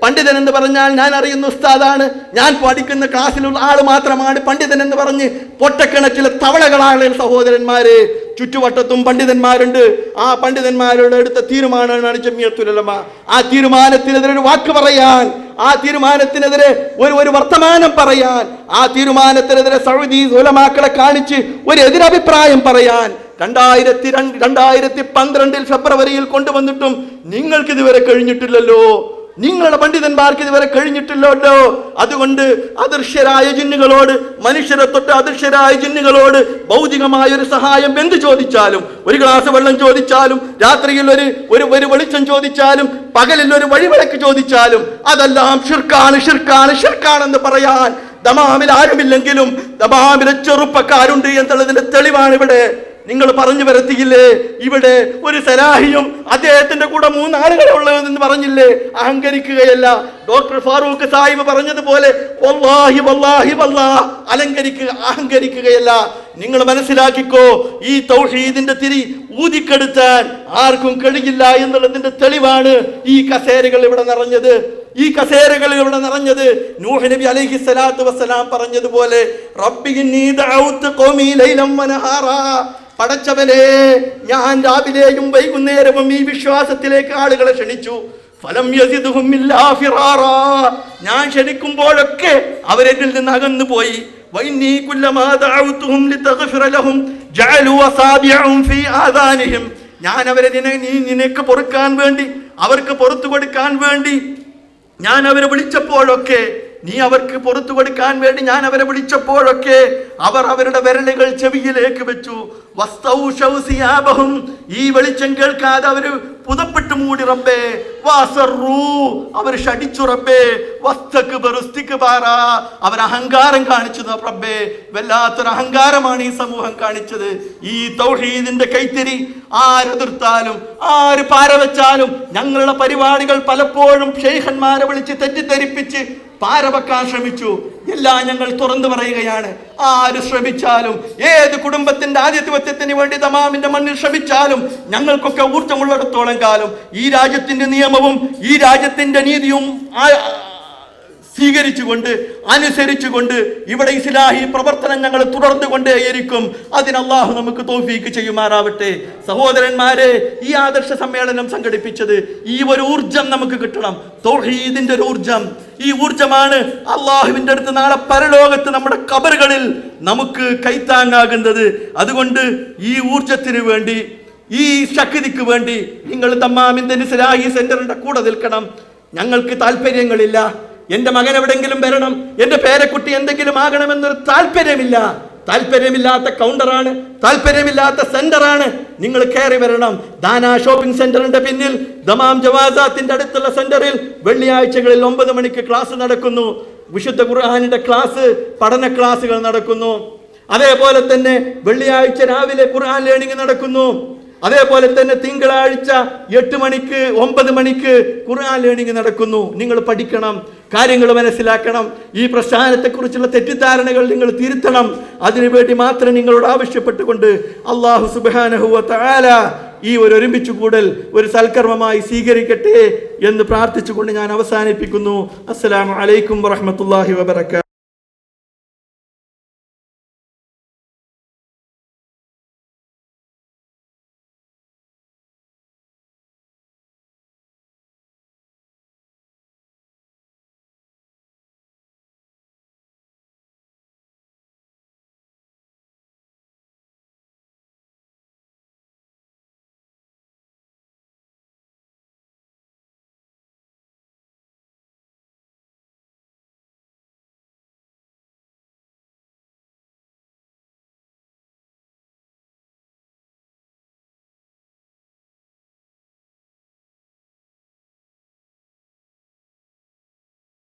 പണ്ഡിതൻ എന്ന് പറഞ്ഞാൽ ഞാൻ അറിയുന്ന ഉസ്താദാണ്, ഞാൻ പഠിക്കുന്ന ക്ലാസ്സിലുള്ള ആള് മാത്രമാണ് പണ്ഡിതൻ എന്ന് പറഞ്ഞ് പൊട്ടക്കിണറ്റിലെ തവളകളാണ് സഹോദരന്മാരെ. ചുറ്റുവട്ടത്തും പണ്ഡിതന്മാരുണ്ട്. ആ പണ്ഡിതന്മാരോട് എടുത്ത തീരുമാനമാണ് ജമിയത്തുൽ ഉലമ. ആ തീരുമാനത്തിനെതിരെ ഒരു വാക്ക് പറയാൻ, ആ തീരുമാനത്തിനെതിരെ ഒരു വർത്തമാനം പറയാൻ, ആ തീരുമാനത്തിനെതിരെ സൗദി ഉലമാക്കളെ കാണിച്ച് ഒരു എതിരഭിപ്രായം പറയാൻ 2012 ഫെബ്രുവരിയിൽ കൊണ്ടുവന്നിട്ടും നിങ്ങൾക്ക് ഇതുവരെ കഴിഞ്ഞിട്ടില്ലല്ലോ. നിങ്ങളുടെ പണ്ഡിതന്മാർക്ക് ഇതുവരെ കഴിഞ്ഞിട്ടില്ലല്ലോ. അതുകൊണ്ട് അദൃശ്യരായ ജിന്നുകളോട്, മനുഷ്യരെ തൊട്ട് അദൃശ്യരായ ജിന്നുകളോട് ഭൗതികമായ ഒരു സഹായം എന്ത് ചോദിച്ചാലും, ഒരു ഗ്ലാസ് വെള്ളം ചോദിച്ചാലും, രാത്രിയിൽ ഒരു വെളിച്ചം ചോദിച്ചാലും, പകലിൽ ഒരു വഴിവിളക്ക് ചോദിച്ചാലും അതെല്ലാം ഷിർക്കാണെന്ന് പറയാൻ ദമാമിൽ ആരുമില്ലെങ്കിലും ദമാമിലെ ചെറുപ്പക്കാരുണ്ട് എന്നുള്ളതിന്റെ തെളിവാണ് ഇവിടെ. നിങ്ങൾ പറഞ്ഞു വരത്തിയില്ലേ? ഇവിടെ ഒരു സലാഹിയും അദ്ദേഹത്തിന്റെ കൂടെ 3 ആളുകളെ ഉള്ളതെന്ന് പറഞ്ഞില്ലേ? അഹങ്കരിക്കുകയല്ല. ഡോക്ടർ ഫാറൂഖ് സാഹിബ് പറഞ്ഞതുപോലെ വല്ലാഹി വല്ലാഹി വല്ലാഹ് അഹങ്കരിക്കുകയല്ല. നിങ്ങൾ മനസ്സിലാക്കിക്കോ, ഈ തൗഹീദിന്റെ തിരി ഊതിക്കെടുത്താൻ ആർക്കും കഴിയില്ല എന്നുള്ളതിന്റെ തെളിവാണ് ഈ കസേരകൾ ഇവിടെ നിറഞ്ഞത്. നൂഹ് നബി അലൈഹി സ്വലാത്തു വസ്സലാം പറഞ്ഞതുപോലെ റബ്ബി ഇന്നി ദഅഉതു ഖൗമി ലൈലൻ വനഹാറാ, പടച്ചവനെ ഞാൻ രാവിലെയും വൈകുന്നേരവും ഈ വിശ്വാസത്തിലേക്ക് ആളുകളെ ക്ഷണിച്ചു. ഫലം യസിദുഹും ഇല്ലാ ഫിറാറാ, ഞാൻ ക്ഷണിക്കുമ്പോഴൊക്കെ അവരെന്നിൽ നിന്ന് അകന്നു പോയി. വഇന്നി കുല്ലമാ ദഅഉതുഹും ലിതഗ്ഫിറ ലഹും ജഅലു അസാബിഅഹും ഫീ ആദാനിഹിം, ഞാൻ അവരെ നിനക്ക് പൊറുക്കാൻ വേണ്ടി, അവർക്ക് പുറത്തു കൊടുക്കാൻ വേണ്ടി ഞാൻ അവരെ വിളിച്ചപ്പോഴൊക്കെ നീ അവർക്ക് പുറത്തു കൊടുക്കാൻ വേണ്ടി ഞാൻ അവരെ വിളിച്ചപ്പോഴൊക്കെ അവർ അവരുടെ വിരലുകൾ ചെവിയിലേക്ക് വെച്ചു. ഈ വെളിച്ചം കേൾക്കാതെ അവര് പുതപ്പെട്ട് മൂടി റബ്ബേ. അവർ ഷടിച്ചു റബ്ബേ. അവർ അഹങ്കാരം കാണിച്ചു റബ്ബേ. വല്ലാത്തൊരു അഹങ്കാരമാണ് ഈ സമൂഹം കാണിച്ചത്. ഈ തൗഹീദിന്റെ കൈത്തിരി ആരെതിർത്താലും ആര് പാരവെച്ചാലും ഞങ്ങളുടെ പരിപാടികൾ പലപ്പോഴും ഷെയ്ഖന്മാരെ വിളിച്ച് തെറ്റിദ്ധരിപ്പിച്ച് പാരവെക്കാൻ ശ്രമിച്ചു. എല്ലാം ഞങ്ങൾ തുറന്നു പറയുകയാണ്. ആര് ശ്രമിച്ചാലും, ഏത് കുടുംബത്തിന്റെ ആധിപത്യത്തിന് വേണ്ടി ദമാമിന്റെ മണ്ണിൽ ശ്രമിച്ചാലും ഞങ്ങൾക്കൊക്കെ ഊർജ്ജമുള്ളിടത്തോളം കാലം ഈ രാജ്യത്തിന്റെ നിയമവും ഈ രാജ്യത്തിന്റെ നീതിയും സ്വീകരിച്ചുകൊണ്ട് അനുസരിച്ചുകൊണ്ട് ഇവിടെ ഇസ്ലാഹി പ്രവർത്തനം ഞങ്ങൾ തുടർന്നു കൊണ്ടേയിരിക്കും. അതിന് അല്ലാഹു നമുക്ക് തൗഫീക്ക് ചെയ്യുമാറാവട്ടെ. സഹോദരന്മാരെ, ഈ ആദർശ സമ്മേളനം സംഘടിപ്പിച്ചത് ഈ ഒരു ഊർജം നമുക്ക് കിട്ടണം. തൗഹീദിന്റെ ഒരു ഊർജം. ഈ ഊർജമാണ് അള്ളാഹുവിന്റെ അടുത്ത് നാളെ പരലോകത്ത് നമ്മുടെ ഖബറുകളിൽ നമുക്ക് കൈത്താങ്ങാകുന്നത്. അതുകൊണ്ട് ഈ ഊർജത്തിന് വേണ്ടി, ഈ ശക്തിക്ക് വേണ്ടി നിങ്ങൾ ദമ്മാമിന്റെ ഇസ്ലാഹി സെന്ററിന്റെ കൂടെ നിൽക്കണം. ഞങ്ങൾക്ക് താല്പര്യങ്ങളില്ല. എന്റെ മകൻ എവിടെങ്കിലും വരണം, എന്റെ പേരക്കുട്ടി എന്തെങ്കിലും ആകണമെന്നൊരു താല്പര്യമില്ലാത്ത കൗണ്ടറാണ്, താല്പര്യമില്ലാത്ത സെന്ററാണ്. നിങ്ങൾ കയറി വരണം. ദാന ഷോപ്പിംഗ് സെന്ററിന്റെ പിന്നിൽ ദമാം ജവാസാത്തിന്റെ അടുത്തുള്ള സെന്ററിൽ വെള്ളിയാഴ്ചകളിൽ 9 മണിക്ക് ക്ലാസ് നടക്കുന്നു. വിശുദ്ധ ഖുർആനിന്റെ ക്ലാസ്, പഠന ക്ലാസുകൾ നടക്കുന്നു. അതേപോലെ തന്നെ വെള്ളിയാഴ്ച രാവിലെ ഖുർആൻ ലേണിംഗ് നടക്കുന്നു. അതേപോലെ തന്നെ തിങ്കളാഴ്ച 8 മണിക്ക് 9 മണിക്ക് ഖുർആൻ ലേണിംഗ് നടക്കുന്നു. നിങ്ങൾ പഠിക്കണം, കാര്യങ്ങൾ മനസ്സിലാക്കണം. ഈ പ്രസ്ഥാനത്തെക്കുറിച്ചുള്ള തെറ്റിദ്ധാരണകൾ നിങ്ങൾ തിരുത്തണം. അതിനുവേണ്ടി മാത്രം നിങ്ങളോട് ആവശ്യപ്പെട്ടുകൊണ്ട് അല്ലാഹു സുബ്ഹാനഹു വ തആല ഈ ഒരു ഒരുമിച്ച് കൂടൽ ഒരു സൽക്കർമ്മമായി സ്വീകരിക്കട്ടെ എന്ന് പ്രാർത്ഥിച്ചുകൊണ്ട് ഞാൻ അവസാനിപ്പിക്കുന്നു. അസ്സലാമു അലൈക്കും വറഹ്മത്തുള്ളാഹി വബറകാതുഹു.